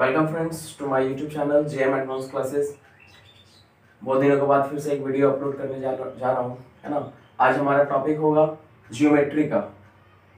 Welcome friends to my YouTube channel JM advance classes. बहुत दिनों के बाद फिर से एक वीडियो अपलोड करने जा रहा हूँ, है ना। आज हमारा टॉपिक होगा जियोमेट्री का।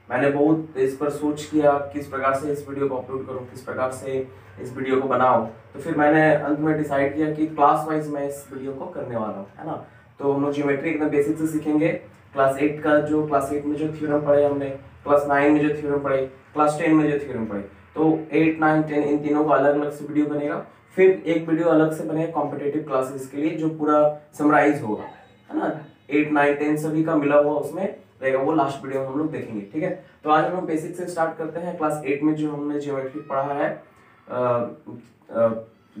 मैंने बहुत इस पर सोच किया किस प्रकार से इस वीडियो को अपलोड करूँ, किस प्रकार से इस वीडियो को बनाऊँ। तो फिर मैंने अंत में डिसाइड किया कि क्लास वाइज मैं इस वीडियो को करने वाला हूँ, है ना। तो हम लोग जियोमेट्री एकदम बेसिक से सीखेंगे। क्लास 8 में जो थ्योरम पढ़े हमने, क्लास 9 में जो थ्योरम पढ़े, क्लास 10 में जो थ्योरम पढ़े, तो 8, 9, 10 इन तीनों का अलग अलग से वीडियो बनेगा। फिर एक वीडियो अलग से बनेगा कॉम्पिटिटिव क्लासेस के लिए जो पूरा समराइज होगा, है ना। 8, 9, 10 सभी का मिला हुआ उसमें रहेगा, वो लास्ट वीडियो में हम लोग देखेंगे, ठीक है। तो आज हम बेसिक से स्टार्ट करते हैं। क्लास 8 में जो हमने ज्योमेट्री पढ़ा है,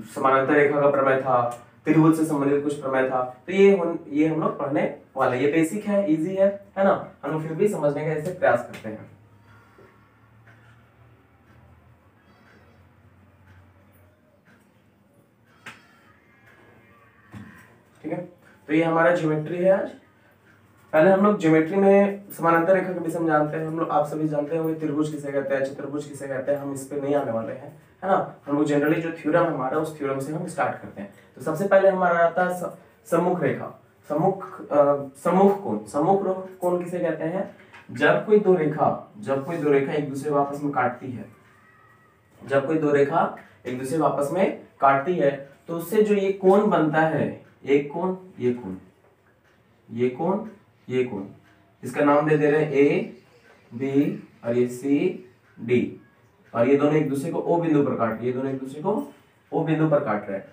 समानांतर रेखा का प्रमेय था, त्रिभुज से संबंधित कुछ प्रमेय था, तो ये हम लोग पढ़ने वाले। ये बेसिक है, इजी है ना। हम लोग फिर भी समझने का ऐसे प्रयास करते हैं। ठीक है, तो ये हमारा ज्योमेट्री है आज। पहले हम लोग ज्योमेट्री में समानांतर रेखा के विषय में जानते हैं। हम लोग आप सभी जानते होंगे त्रिभुज किसे कहते हैं, चतुर्भुज किसे कहते हैं। हम इस पे नहीं आने वाले हैं, है ना। हम लोग जनरली जो थ्योरम हमारा, उस थ्योरम से हम स्टार्ट करते हैं। तो सबसे पहले हमारा आता है सम्मुख रेखा, सम्मुख कोण। सम्मुख कोण किसे कहते हैं? जब कोई दो रेखा एक दूसरे को आपस में काटती है, जब कोई दो रेखा एक दूसरे को आपस में काटती है, तो उससे जो ये कोण बनता है, एक कोण, ये कोण, ये कोण, ये कोण, इसका नाम दे दे रहे हैं ए बी, और ये सी डी। और ये दोनों एक दूसरे को ओ बिंदु पर काट रहे हैं, ये दोनों एक दूसरे को ओ बिंदु पर काट रहे हैं।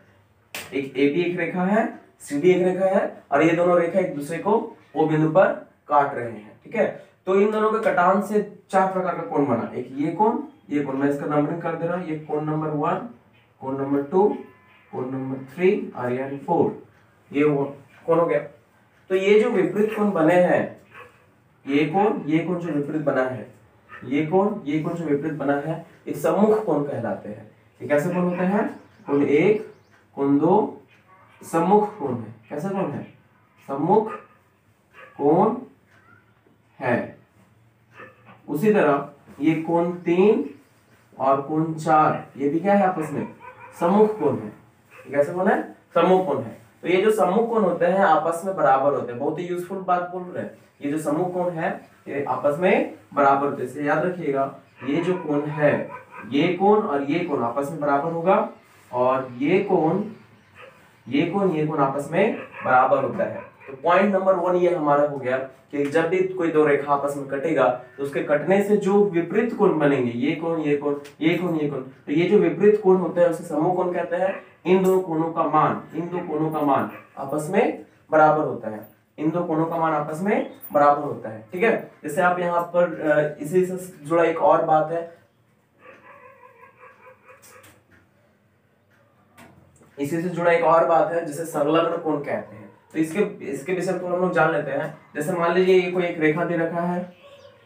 एक ए बी एक रेखा है, सी डी एक रेखा है, और ये दोनों रेखा एक दूसरे को ओ बिंदु पर काट रहे हैं, ठीक है। तो इन दोनों के कटान से चार प्रकार का कोण बना। एक ये कोण, ये कोण, मैं इसका नंबरिंग कर दे रहा हूं। ये कोण नंबर 1, कोण नंबर 2, कोण नंबर 3 और ये 4, ये कोण हो गया। तो ये जो विपरीत कोण बने हैं, ये कोण जो विपरीत बना है, ये कोण जो विपरीत बना है, ये सम्मुख कोण कहलाते हैं। ये कैसे कोण होते हैं? कोण 1, कोण 2 सम्मुख कोण है। कैसे कोण है? सम्मुख कोण है। उसी तरह ये कोण 3 और कोण 4, ये भी क्या है? आपस में सम्मुख कोण है। ये कैसे कोण है? सम्मुख कोण है। तो ये जो सम्मुख कोण होते हैं आपस में बराबर होते हैं। बहुत ही यूजफुल बात बोल रहे हैं। ये जो सम्मुख कोण है ये आपस में बराबर होते हैं। इसे याद रखिएगा, ये जो कोण है, ये कोण और ये कोण आपस में बराबर होगा, और ये कोण आपस में बराबर होता है। तो पॉइंट नंबर 1 ये हमारा हो गया कि जब भी कोई दो रेखा आपस में कटेगा तो उसके कटने से जो विपरीत कोण बनेंगे, ये कोण, ये कोण, ये कोण, ये कोण, तो ये जो विपरीत कोण होते हैं उसे सम्मुख कोण कहते हैं। इन दो कोणों का मान आपस में बराबर होता है। इन दो कोणों का मान आपस में बराबर होता है, ठीक है। जैसे आप यहाँ पर इसी से जुड़ा एक और बात है, जिसे संलग्न कोण कहते हैं। तो इसके विषय में हम लोग जान लेते हैं। जैसे मान लीजिए ये कोई एक रेखा दे रखा है,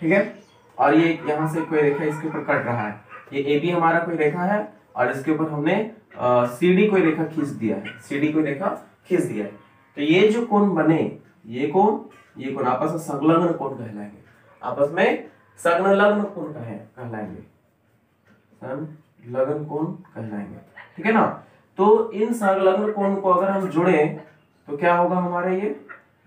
ठीक है, और ये यहाँ से कोई रेखा इसके ऊपर कट रहा है। ये ए बी हमारा कोई रेखा है, और इसके ऊपर हमने सी डी कोई रेखा खींच दिया है। तो ये जो कोण बने, ये कोण आपस में संलग्न कोण कहलाएंगे। आपस में संलग्न कोण कहलाएंगे, संलग्न कोण कहलाएंगे, ठीक है ना। तो इन संलग्न कोण को अगर हम जोड़े तो क्या होगा हमारा? ये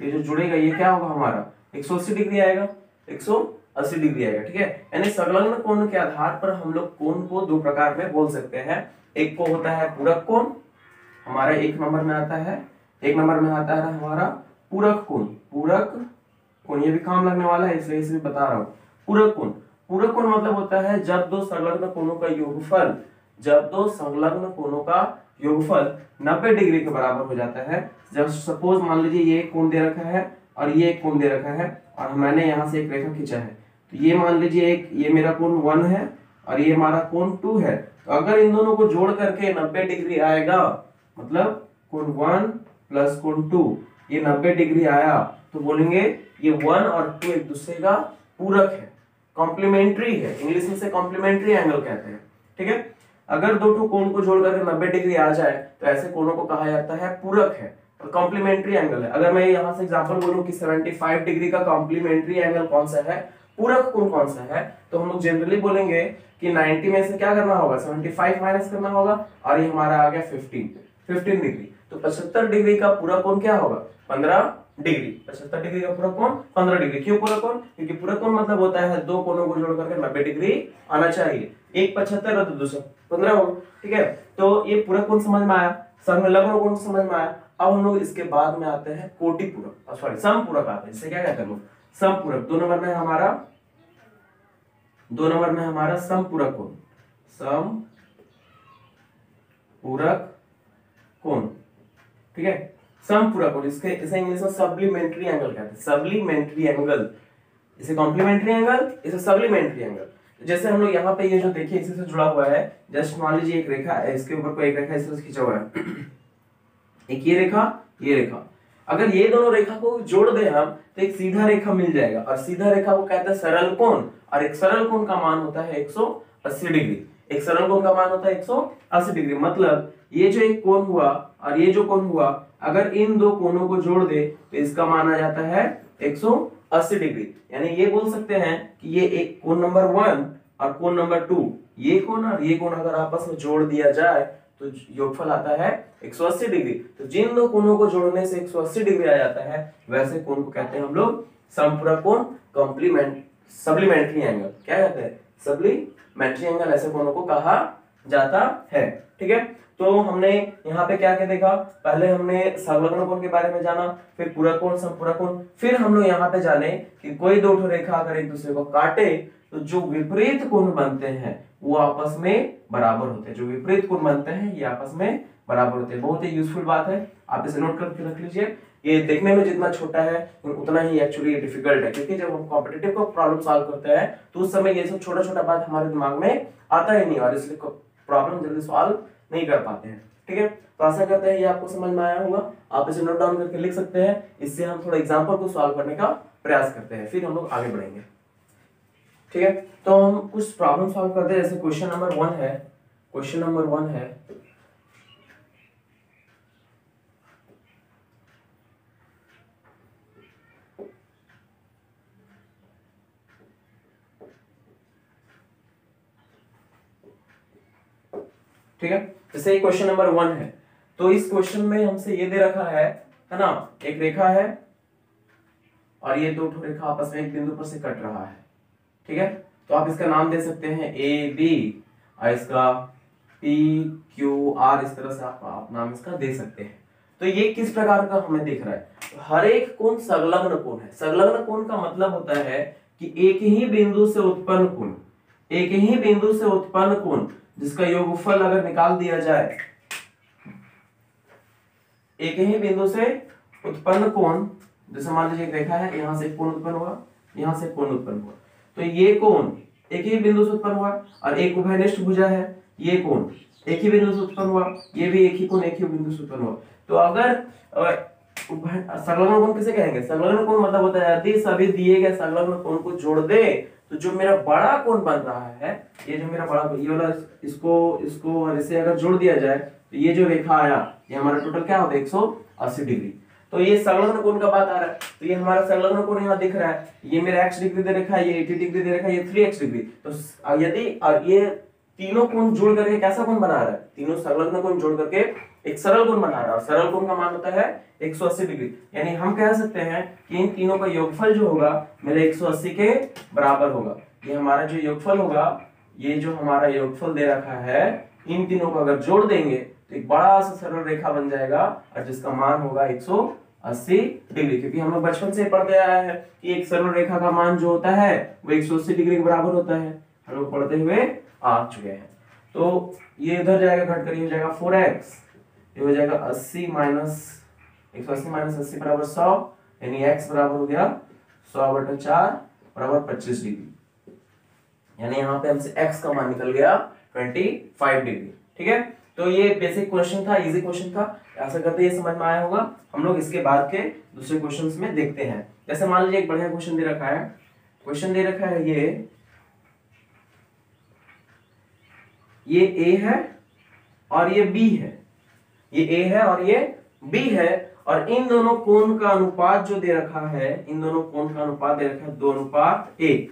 जो जुड़ेगा ये क्या होगा हमारा? 180 डिग्री आएगा, 180 डिग्री आएगा, ठीक है। यानी संलग्न कोण के आधार पर हम लोग कोण को दो प्रकार में बोल सकते हैं। एक को होता है पूरक कोण, हमारा 1 नंबर में आता है। 1 नंबर में आता है हमारा पूरक कोण, ये भी काम लगने वाला है इसलिए इसे बता रहा हूँ। पूरक कोण मतलब होता है जब दो संलग्न कोणों का योगफल 90 डिग्री के बराबर हो जाता है। जब सपोज मान लीजिए ये एक कोण दे रखा है और ये एक कोण दे रखा है, और मैंने यहाँ से एक रेखा खींचा है, तो ये मान लीजिए ये मेरा कोण 1 है और ये हमारा कोण 2 है। तो अगर इन दोनों को जोड़ करके 90 डिग्री आएगा, मतलब कोण 1 प्लस कोण 2 ये 90 डिग्री आया, तो बोलेंगे ये 1 और 2 एक दूसरे का पूरक है, कॉम्प्लीमेंट्री है। इंग्लिश में से कॉम्प्लीमेंट्री एंगल कहते हैं, ठीक है। अगर दो ठो कोण को जोड़ करके 90 डिग्री आ जाए तो ऐसे कोणों को कहा जाता है पूरक है, और कॉम्प्लीमेंट्री एंगल है। अगर मैं यहाँ से एग्जांपल बोलूं कि 75 डिग्री का कॉम्प्लीमेंट्री एंगल कौन सा है, पूरक कोण कौन सा है, तो हम लोग जनरली बोलेंगे कि 90 में से क्या करना होगा, 75 माइनस करना होगा, और ये हमारा आ गया 15 डिग्री। तो 75 डिग्री का पूरक कोण क्या होगा, 15 डिग्री। 75 डिग्री का पूरक कोण 15 डिग्री। क्यों पूरक कोण, क्योंकि पूरक कोण मतलब होता है दो कोणों को जोड़ करके 90 डिग्री आना चाहिए। एक 75 और दूसरा 15 होगा, ठीक है। तो ये पूरक कोण समझ में आया, संलग्न कोण समझ में आया। अब हम लोग इसके बाद में आते हैं कोटि पूरक, सॉरी समपूरक आते हैं। इससे क्या कहते हैं लोग, समपूरक। 2 नंबर में हमारा समपूरक कोण, समपूरक कोण, ठीक है। समपूरक कोण, इसे इंग्लिश में सप्लीमेंट्री एंगल कहते हैं, सप्लीमेंट्री एंगल। इसे कॉम्प्लीमेंट्री एंगल, इसे सप्लीमेंट्री एंगल। जैसे हम लोग यहाँ पे ये जो देखिए इसी से जुड़ा हुआ है, जस्ट मान लीजिए एक रेखा है, इसके ऊपर कोई एक रेखा इस तरह से खींचा हुआ है, एक ये रेखा, अगर ये दोनों रेखा को जोड़ दे हम तो एक सीधा रेखा मिल जाएगा, और सीधा रेखा को कहते हैं सरल कोण, और एक सरल कोण का मान होता है 180 डिग्री। एक सरल कोण का मान होता है 180 डिग्री। मतलब ये जो एक कोण हुआ और ये जो कोण हुआ, अगर इन दो कोणों को जोड़ दे तो इसका मान आ जाता है 180 डिग्री। यानी ये बोल सकते हैं कि ये एक कोण नंबर 1 और कोण नंबर 2, ये कोण और ये कोण अगर आपस में जोड़ दिया जाए तो योगफल आता है 180 डिग्री। तो जिन दो कोणों को जोड़ने से 180 डिग्री आ जाता है, वैसे कोण को कहते हैं हम लोग समपूरक कोण, सप्लीमेंट्री एंगल। क्या कहते हैं, सप्लीमेंट्री एंगल, ऐसे कोणों को कहा जाता है, ठीक है। तो हमने यहाँ पे क्या क्या देखा, पहले हमने संलग्न कोण के बारे में जाना, फिर पूरक कोण, समपूरक कोण, फिर हम लोग यहाँ पे जाने कि कोई दो रेखा अगर एक दूसरे को काटे तो जो विपरीत कोण बनते हैं वो आपस में बराबर होते हैं। जो विपरीत कोण बनते हैं ये आपस में बराबर होते हैं। बहुत ही यूजफुल बात है, आप इसे नोट करके रख लीजिए। ये देखने में जितना छोटा है उतना ही एक्चुअली डिफिकल्ट है, क्योंकि जब हम कॉम्पिटिटिव को प्रॉब्लम सॉल्व करते हैं तो उस समय ये सब छोटा छोटा बात हमारे दिमाग में आता ही नहीं, और इसलिए प्रॉब्लम जल्दी सॉल्व नहीं कर पाते हैं, ठीक है। तो आशा करते हैं ये आपको समझ में आया होगा। आप इसे नोट डाउन करके लिख सकते हैं। इससे हम थोड़ा एग्जाम्पल को सॉल्व करने का प्रयास करते हैं, फिर हम लोग आगे बढ़ेंगे, ठीक है। तो हम कुछ प्रॉब्लम सॉल्व करते हैं। जैसे क्वेश्चन नंबर 1 है, ठीक है। जैसे क्वेश्चन नंबर 1 है, तो इस क्वेश्चन में हमसे ये दे रखा है ना, एक रेखा है और ये दो रेखा आपस में एक बिंदु पर से कट रहा है, ठीक है। तो आप इसका नाम दे सकते हैं ए बी, और इसका पी क्यू आर, इस तरह से आप नाम इसका दे सकते हैं। तो ये किस प्रकार का हमें दिख रहा है, तो हर एक कोण संलग्न कोण है। संलग्न कोण का मतलब होता है कि एक ही बिंदु से उत्पन्न कोण, एक ही बिंदु से उत्पन्न कोण जिसका योगफल अगर निकाल दिया जाए, एक ही बिंदु से उत्पन्न कोण, जैसे मान लीजिए एक रेखा है, यहां से कोण उत्पन्न हुआ, यहां से कोण उत्पन्न हुआ, तो ये कोण एक ही बिंदु से उत्पन्न हुआ, और एक उभयनिष्ठ भुजा है, ये कोण एक ही बिंदु से उत्पन्न हुआ, ये भी एक ही कोण एक ही बिंदु से उत्पन्न हुआ। तो अगर संलग्न कोण किसे कहेंगे, संलग्न कोण मतलब होता है यदि सभी दिए गए संलग्न कोण को जोड़ दे तो जो मेरा बड़ा कोण बन रहा है, ये जो मेरा बड़ा, ये वाला इसको और इसे अगर जोड़ दिया जाए तो ये जो रेखा आया ये हमारा टोटल क्या होता है 180 डिग्री। तो ये संलग्न कोण का बात आ रहा है, तो ये हमारा संलग्न कोण यहाँ दिख रहा है, ये मेरा x डिग्री दे रखा है, ये 80 डिग्री दे रखा है, ये 3x डिग्री। तो यदि और ये तीनों कोण जोड़ करके कैसा कोण बना रहा है, तीनों संलग्न कोण जोड़ करके एक सरल कोण बना रहा है, और सरल कोण का मान होता है 180 डिग्री। यानी हम कह सकते हैं कि इन तीनों का योगफल जो होगा मेरे 180 के बराबर होगा। ये हमारा जो योगफल होगा, ये जो हमारा योगफल दे रखा है, इन तीनों को अगर जोड़ देंगे तो एक बड़ा सा सरल रेखा बन जाएगा, और जिसका मान होगा 180 डिग्री। क्योंकि हम लोग बचपन से पढ़ते आया है कि एक सरल रेखा का मान जो होता है वो 180 डिग्री के बराबर होता है, हम लोग पढ़ते हुए आ चुके हैं। तो ये इधर जाएगा, घट कर ये हो जाएगा 4x, ये हो जाएगा 80 माइनस 180 माइनस 80 बराबर 100, यानी x बराबर हो गया 100/4 बराबर 25 डिग्री। यानी यहाँ पे हमसे x का मान निकल गया 25 डिग्री, ठीक है। तो ये बेसिक क्वेश्चन था, इजी क्वेश्चन था, आशा करते हैं ये समझ में आया होगा। हम लोग इसके बाद के दूसरे क्वेश्चंस में देखते हैं। जैसे मान लीजिए एक बढ़िया क्वेश्चन दे रखा है, ये a है और ये b है, ये a है और ये b है, और इन दोनों कोण का अनुपात जो दे रखा है, इन दोनों कोण का अनुपात दे रखा है 2:1।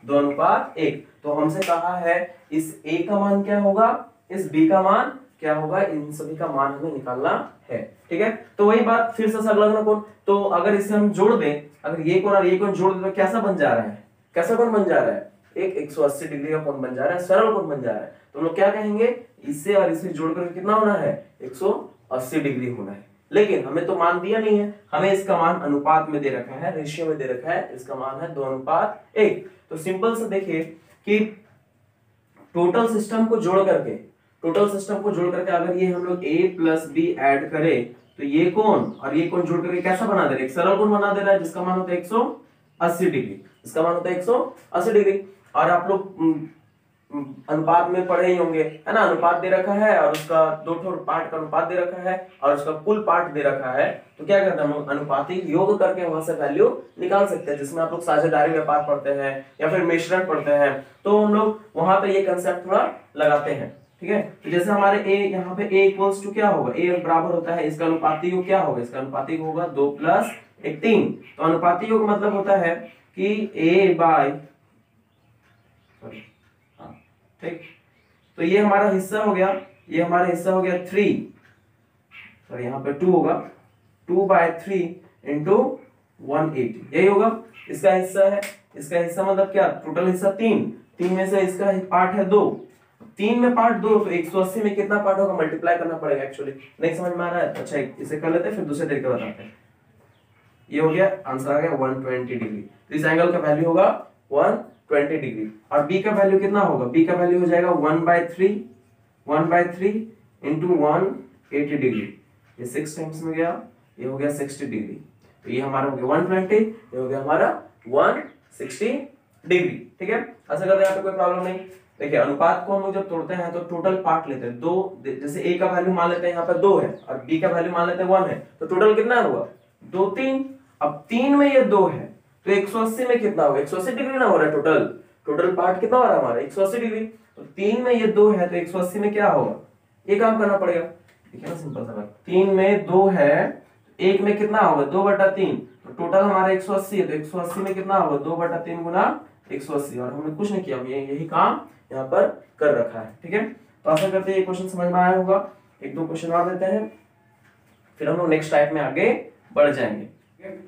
2:1। तो हमसे कहा है इस a का मान क्या होगा, इस b का मान क्या होगा, इन सभी का मान हमें निकालना है। ठीक है, तो वही बात फिर से संलग्न कोण, तो अगर इसे हम जोड़ दें, अगर ये कोण और ये कोण जोड़ दें तो कैसा बन जा रहा है, कैसा कोण बन जा रहा है, एक 180 डिग्री का कोण बन जा रहा है, सरल कोण बन जा रहा है। तो हम लोग क्या कहेंगे, इससे और इसे जोड़कर कितना होना है, 180 डिग्री होना है। लेकिन हमें तो मान दिया नहीं है, हमें इसका मान अनुपात में दे रखा है, रेशियो में दे रखा है, इसका मान है 2:1। तो सिंपल से देखिए कि टोटल सिस्टम को जोड़ करके, टोटल सिस्टम को जोड़ करके अगर ये हम लोग a प्लस बी ऐड करें तो ये कोण और ये कोण जोड़ करके कैसा बना दे रहा है, एक सरल कोण बना दे रहा है जिसका मान होता है 180 डिग्री, इसका मान होता है 180 डिग्री। और आप लोग अनुपात में पढ़े ही होंगे, है ना, अनुपात दे रखा है और उसका दो ठोर पार्ट का अनुपात दे रखा है और उसका कुल पार्ट दे रखा है। तो क्या करते हैं हम लोग, अनुपातिक योग करके वहां से वैल्यू निकाल सकते हैं, जिसमें आप लोग साझेदारी व्यापार पढ़ते हैं या फिर मिश्रण पढ़ते हैं, तो हम लोग वहां पे ये कंसेप्ट थोड़ा लगाते हैं। ठीक है, तो जैसे हमारे a यहाँ पे a इक्वल्स टू क्या होगा, a बराबर होता है, इसका अनुपातिक योग क्या होगा, इसका अनुपातिक होगा 2 + 1 3। तो अनुपातिक योग मतलब होता है कि a बाय, ठीक, तो ये हमारा हिस्सा हो गया, ये हमारा हिस्सा हो गया 3, सॉरी यहाँ पे 2 होगा, 2/3 इंटू 180, यही होगा इसका हिस्सा है। इसका हिस्सा मतलब क्या, टोटल हिस्सा 3 में से इसका पार्ट है 2, 3 में पार्ट 2, तो 180 में कितना पार्ट होगा, मल्टीप्लाई करना पड़ेगा एक्चुअली। नहीं समझ में आ रहा है, अच्छा इसे कर लेते हैं फिर दूसरे तरीके बताते हैं। ये हो गया, आंसर आ गया 120 डिग्री। तो इस एंगल का वैल्यू होगा 120 डिग्री। और b का वैल्यू कितना होगा, b का वैल्यू हो जाएगा 1/3 इंटू 180 डिग्री, ये 6 टाइम्स में गया, ये हो गया 60 डिग्री। तो ये हमारा हो गया 120, ये हो गया हमारा 160 डिग्री। ठीक है, ऐसा करते हैं, यहाँ पे कोई प्रॉब्लम नहीं। देखिए अनुपात को हम लोग जब तोड़ते हैं तो टोटल पार्ट लेते हैं, दो, जैसे a का वैल्यू मान लेते हैं यहाँ पर 2 है और b का वैल्यू मान लेते हैं 1 है, तो टोटल कितना हुआ 2 3। अब 3 में ये 2 है तो 180 में कितना होगा, 180 डिग्री ना हो रहा है, टोटल पार्ट कितना हो रहा है हमारा 180 डिग्री। तो 3 में ये 2 है तो 180 में क्या होगा, ये काम करना पड़ेगा, ठीक है ना, सिंपल सा बात। 3 में 2 है, 1 में कितना होगा 2/3, तो टोटल हमारा 180 है, तो 180 में कितना होगा 2/3 गुना 180, और हमने कुछ नहीं किया, यही काम यहाँ पर कर रखा है। ठीक है, तो आशा करते हैं ये क्वेश्चन समझ में आया होगा। एक दो क्वेश्चन और देते हैं फिर हम लोग नेक्स्ट टाइप में आगे बढ़ जाएंगे।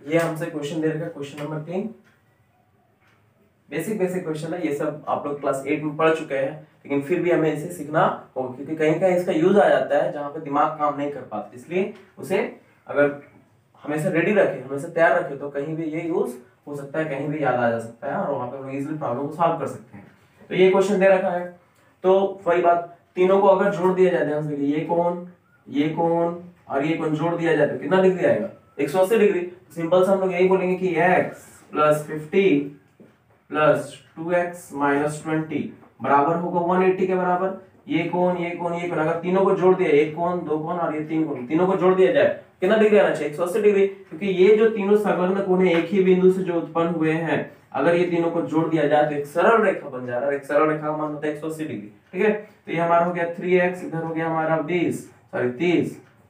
ये हमसे क्वेश्चन दे रखा है, क्वेश्चन नंबर 3, बेसिक क्वेश्चन है, ये सब आप लोग क्लास 8 में पढ़ चुके हैं, लेकिन फिर भी हमें इसे सीखना होगा क्योंकि कहीं कहीं इसका यूज आ जाता है जहां पे दिमाग काम नहीं कर पाता, इसलिए उसे अगर हमेशा रेडी रखें, हमेशा तैयार रखें, तो कहीं भी ये यूज हो सकता है, कहीं भी याद आ जा सकता है और वहां पे हम इजीली प्रॉब्लम को सॉल्व कर सकते हैं। तो ये क्वेश्चन दे रखा है, तो वही बात, तीनों को अगर जोड़ दिया जाए, ध्यान से ये कोण और ये कोण जोड़ दिया जाए तो कितना डिग्री आएगा 180 डिग्री। सिंपल से हम लोग यही बोलेंगे कि x + 50 + 2x - 20 बराबर होगा 180 के बराबर। ये कोण अगर तीनों को जोड़ दिया, एक कोण, दो कोण और ये तीन कोण, तीनों को जोड़ दिया जाए कितना डिग्री आना चाहिए 180 डिग्री, क्योंकि ये जो तीनों संलग्न कोण है एक ही बिंदु से जो उत्पन्न हुए हैं, अगर ये तीनों को जोड़ दिया जाए तो एक सरल रेखा बन जा रहा है, एक सरल रेखा का मान होता है 180 डिग्री। ठीक है, तो ये हमारा हो गया 3x, इधर हो गया हमारा 30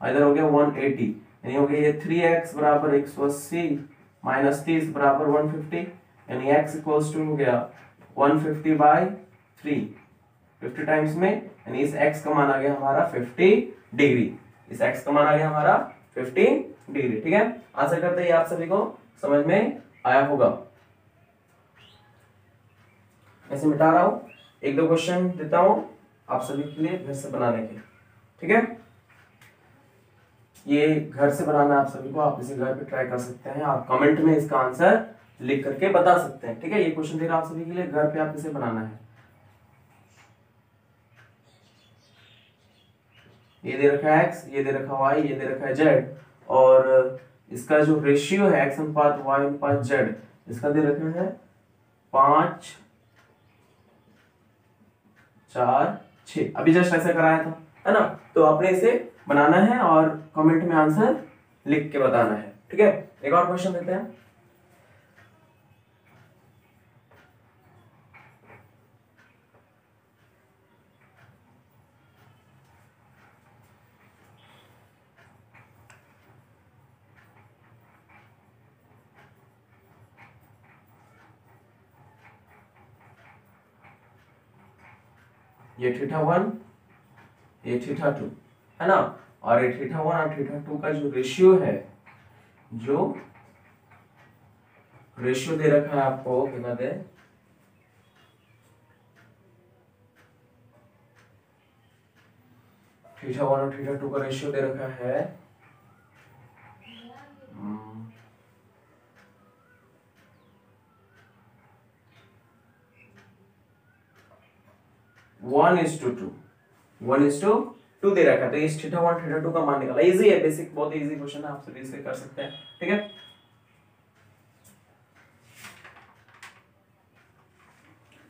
इधर हो गया 180, यानी हो गया ये 3x बराबर 180 - 30 बराबर 150, यानी x इक्वल्स टू हो गया 150/3, 50 टाइम्स में, यानी इस x का मान आ गया हमारा 50 डिग्री, इस x का मान आ गया हमारा 50 डिग्री। ठीक है, आशा करते हैं आप सभी को समझ में आया होगा। ऐसे मिटा रहा हूं, एक दो क्वेश्चन देता हूं आप सभी के लिए घर से बनाने के। ठीक है, ये घर से बनाना आप सभी को, आप इसे घर पे ट्राई कर सकते हैं, आप कमेंट में इसका आंसर लिख करके बता सकते हैं। ठीक है, ये क्वेश्चन दे रहा आप सभी के लिए, घर पे आप इसे बनाना है। ये दे रखा है x, ये दे रखा y, ये दे रखा है z, और इसका जो रेशियो है x अनुपात y अनुपात z, इसका दे रखा है 5 4 6, अभी जस्ट ऐसे कराया था, है ना। तो आपने इसे बनाना है और कमेंट में आंसर लिख के बताना है। ठीक है, एक और क्वेश्चन देते हैं। ये θ1, ये θ2 है ना, और ये θ1 और θ2 का जो रेशियो है, जो रेशियो दे रखा है आपको, कितना दे, θ1 और θ2 का रेशियो दे रखा है 1:2, 1:2 दे रखा है। तो इस θ1 θ2 का मान निकाला। इजी है, बेसिक, बहुत इजी क्वेश्चन है, आप सभी इसे कर सकते हैं। ठीक है,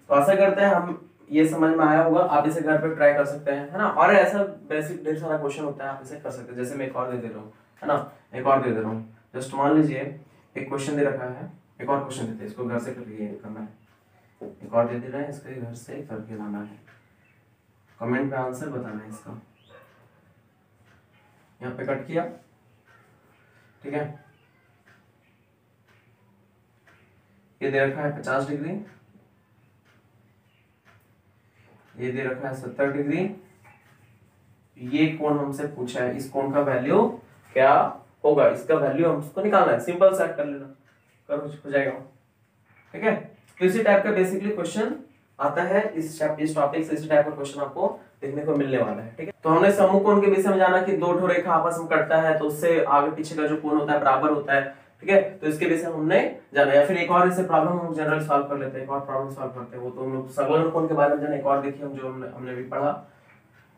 तो आशा करते हैं हम ये समझ में आया होगा। आप इसे घर पे ट्राई कर सकते हैं, है ना। और ऐसा बेसिक ढेर सारा क्वेश्चन होता है, आप इसे कर सकते हैं। जैसे मैं एक और दे रहा हूँ, है ना, एक और दे रहा हूँ। जस्ट मान लीजिए एक क्वेश्चन दे रखा है, एक और क्वेश्चन देते हैं, इसको घर से करके करना है। एक और दे रहा है, इसको घर से करके लाना है। कमेंट में आंसर बताना है इसका। यहाँ पे कट किया, ठीक है। ये दे रखा है 50 डिग्री, ये दे रखा है 70 डिग्री। ये कोण हमसे पूछा है, इस कोण का वैल्यू क्या होगा, इसका वैल्यू हमको निकालना है। सिंपल सा कर लेना, करो, हो जाएगा। ठीक है, तो इसी टाइप का बेसिकली क्वेश्चन आता है इस टॉपिक से। इसी टाइप का क्वेश्चन आपको देखने को मिलने वाला है। ठीक है, तो हमने समूह कोण के विषय में जाना कि दो ठो रेखा आपस में कटता है तो उससे आगे पीछे का जो कोण होता है बराबर होता है। ठीक है, तो इसके विषय में हमने जाना। या फिर एक और इसे प्रॉब्लम हम जनरल सॉल्व कर लेते हैं, एक और प्रॉब्लम सॉल्व करते हैं। वो तो हम लोग समूह कोण के बारे में जाना, एक और देखिए हम जो हमने भी पढ़ा।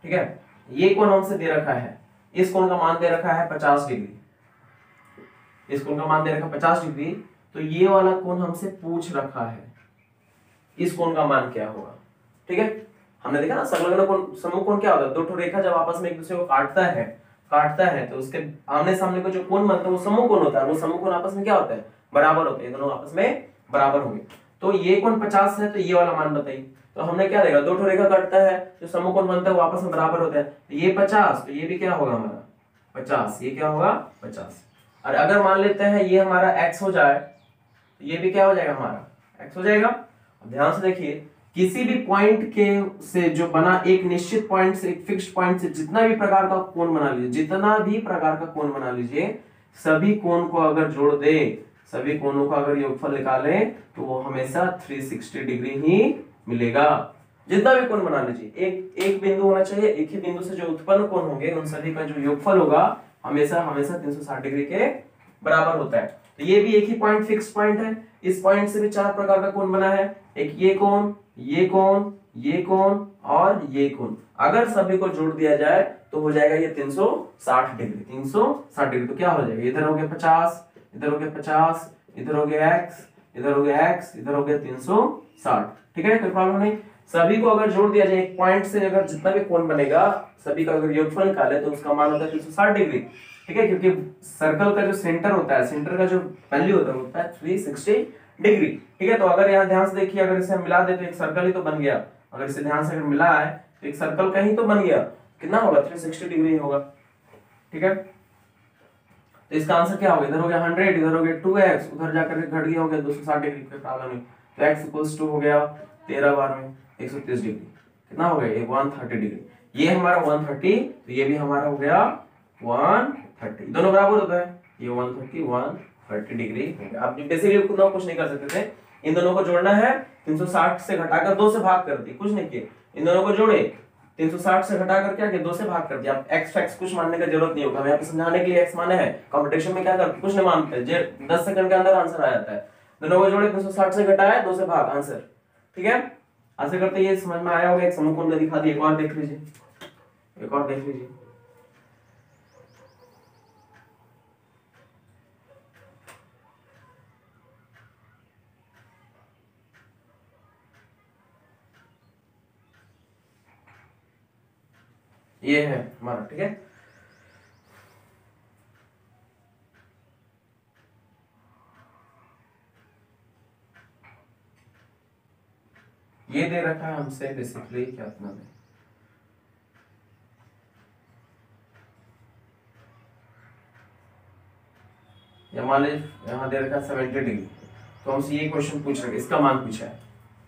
ठीक है, ये कोण हमसे दे रखा है, इस कोण का मान दे रखा है 50 डिग्री, इस कोण का मान दे रखा है 50 डिग्री। तो ये वाला कोण हमसे पूछ रखा है, इस कोण का मान क्या होगा। ठीक है, हमने देखा ना संलग्न कोण, समूह कोण क्या होता है, दो ठो रेखा जब आपस में एक दूसरे को काटता है तो उसके आमने सामने को जो कोण बनता है वो समूह कोण होता है। वो समूह कोण आपस में क्या होता है, बराबर होते हैं, दोनों आपस में बराबर होंगे। तो ये कोण 50 है, तो ये वाला मान बताइए। तो हमने क्या देखा, दो ठो रेखा काटता है, जो समूह कोण बनता है वो आपस में बराबर होते हैं। तो ये 50, तो ये भी क्या होगा हमारा 50, ये क्या होगा 50। और अगर मान लेते हैं ये हमारा x हो जाए, तो ये भी क्या हो जाएगा हमारा x हो जाएगा। ध्यान से देखिए, किसी भी पॉइंट के से जो बना एक निश्चित पॉइंट से, एक फिक्स्ड पॉइंट से जितना भी प्रकार का कोण बना लीजिए, जितना भी प्रकार का कोण बना लीजिए, सभी कोण को अगर जोड़ दे, सभी कोणों का अगर योगफल निकाले तो वो हमेशा 360 डिग्री ही मिलेगा। जितना भी कोण बना लीजिए, एक बिंदु होना चाहिए, एक ही बिंदु से जो उत्पन्न कोण होंगे उन सभी का जो योगफल होगा हमेशा 360 डिग्री के बराबर होता है। तो ये भी एक ही पॉइंट, फिक्स पॉइंट है। इस पॉइंट से भी चार प्रकार का कोण बना है, एक ये कोण, ये कोण, ये कोण और ये कोण। अगर सभी को जोड़ दिया जाए तो हो जाएगा ये 360 डिग्री। 360 डिग्री तो क्या हो जाएगा, इधर हो गया 50, इधर हो गया 50, इधर हो गया x, इधर हो गया x, इधर हो गया 360। ठीक है, कोई प्रॉब्लम नहीं। सभी को अगर जोड़ दिया जाए, एक पॉइंट से अगर जितना भी कोण बनेगा सभी का अगर योगफल निकाले तो उसका मान होता है 360 डिग्री। ठीक है, क्योंकि सर्कल का जो सेंटर होता है, सेंटर का जो वैल्यू होता है 360 डिग्री। ठीक है, तो अगर यहाँ ध्यान से देखिए, अगर इसे मिला दे तो एक सर्कल ही तो बन गया। अगर इसे ध्यान से अगर मिला है तो एक सर्कल का ही तो बन गया, कितना होगा 360 डिग्री होगा। ठीक है, तो इसका आंसर क्या होगा, इधर हो गया 100, इधर हो गया 2x, उधर जाकर के घट गया हो गया 260 डिग्री, कोई प्रॉब्लम नहीं। तो x इक्वल्स टू हो गया 13 बार में 130 डिग्री, कितना हो गया ये 130 डिग्री। ये हमारा 130, तो ये भी हमारा हो गया 130, दोनों बराबर होता है। ये 130 130 डिग्री हो गया। आप बेसिकली कुछ नहीं कर सकते थे, इन दोनों को जोड़ना है, 360 से घटाकर 2 से भाग कर दिए, कुछ नहीं किए, इन दोनों को जोड़े, 360 से घटाकर क्या किया, 2 से भाग कर दिया। अब x कुछ मानने का जरूरत नहीं होगा, मैं यहाँ पे समझाने के लिए x माने हैं। कंपटीशन में क्या करते, कुछ नहीं मानते, 10 सेकंड के अंदर आंसर आ जाता है। दोनों को जोड़े, 360 से घटाया, 2 से भाग, आंसर। ठीक है, आशा करते ये समझ में आया होगा। एक समूह कोण दिखा दिया, एक और देख लीजिए, एक और देख लीजिए। ये है हमारा। ठीक है, ये दे रखा है हमसे बेसिकली क्या अपना में, या मान लीजिए यहाँ दे रखा है 70 डिग्री। तो हमसे ये क्वेश्चन पूछ रहे, इसका मान पूछा है।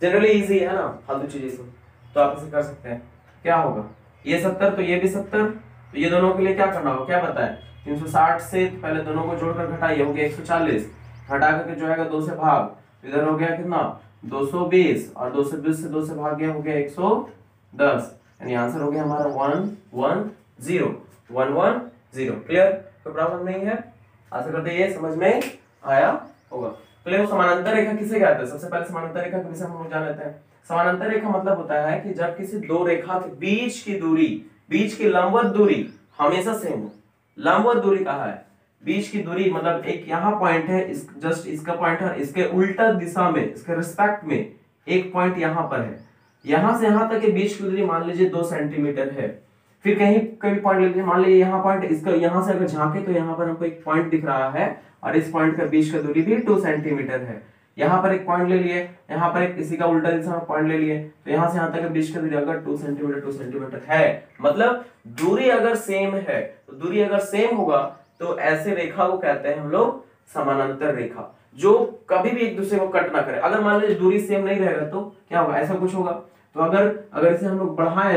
जनरली इजी है ना, फालतू चीजें सब। तो आप इसे कर सकते हैं। क्या होगा, ये 70 तो ये भी 70, तो ये दोनों के लिए क्या करना होगा, क्या पता है, 360 से पहले दोनों को जोड़कर घटाइए, हो गया 140, घटा करके जो है 2 से भाग, तो इधर हो गया कितना 220, और 220 से 2 से भाग गया, हो गया 110, यानी आंसर हो गया हमारा 110, 110। क्लियर, कोई प्रॉब्लम नहीं है। आशा करते हैं ये समझ में आया होगा। तो समानांतर रेखा किसे कहते हैं, सबसे पहले समानांतर रेखा के विषय में हम लोग जान लेते हैं। समानांतर रेखा मतलब होता है कि जब किसी दो रेखा के बीच की दूरी, बीच की लंबवत दूरी हमेशा सेम हो। लंबवत दूरी कहा है, बीच की दूरी मतलब एक यहाँ पॉइंट है, इस जस्ट इसका पॉइंट है, इसके उल्टा दिशा में, इसके रिस्पेक्ट में एक पॉइंट यहाँ पर है, यहां से यहां तक के बीच की दूरी मान लीजिए 2 सेंटीमीटर है। फिर कहीं कभी पॉइंट ले लीजिए, मान लीजिए यहाँ पॉइंट, इसका यहाँ से अगर झांके तो यहाँ पर हमको एक पॉइंट दिख रहा है, और इस पॉइंट का बीच का दूरी भी 2 सेंटीमीटर है। यहाँ पर एक पॉइंट ले लिए, यहाँ पर एक इसी का उल्टा दिशा में पॉइंट ले लिए, तो यहाँ से यहाँ तक के बीच का दूरी अगर 2 सेंटीमीटर है, मतलब दूरी अगर सेम है, तो दूरी अगर सेम होगा तो ऐसे रेखा को कहते हैं हम लोग समानांतर रेखा, जो कभी भी एक दूसरे को कट ना करे। अगर मान लीजिए दूरी सेम नहीं रहेगा तो क्या होगा, ऐसा कुछ होगा। तो अगर इसे हम लोग बढ़ाएं,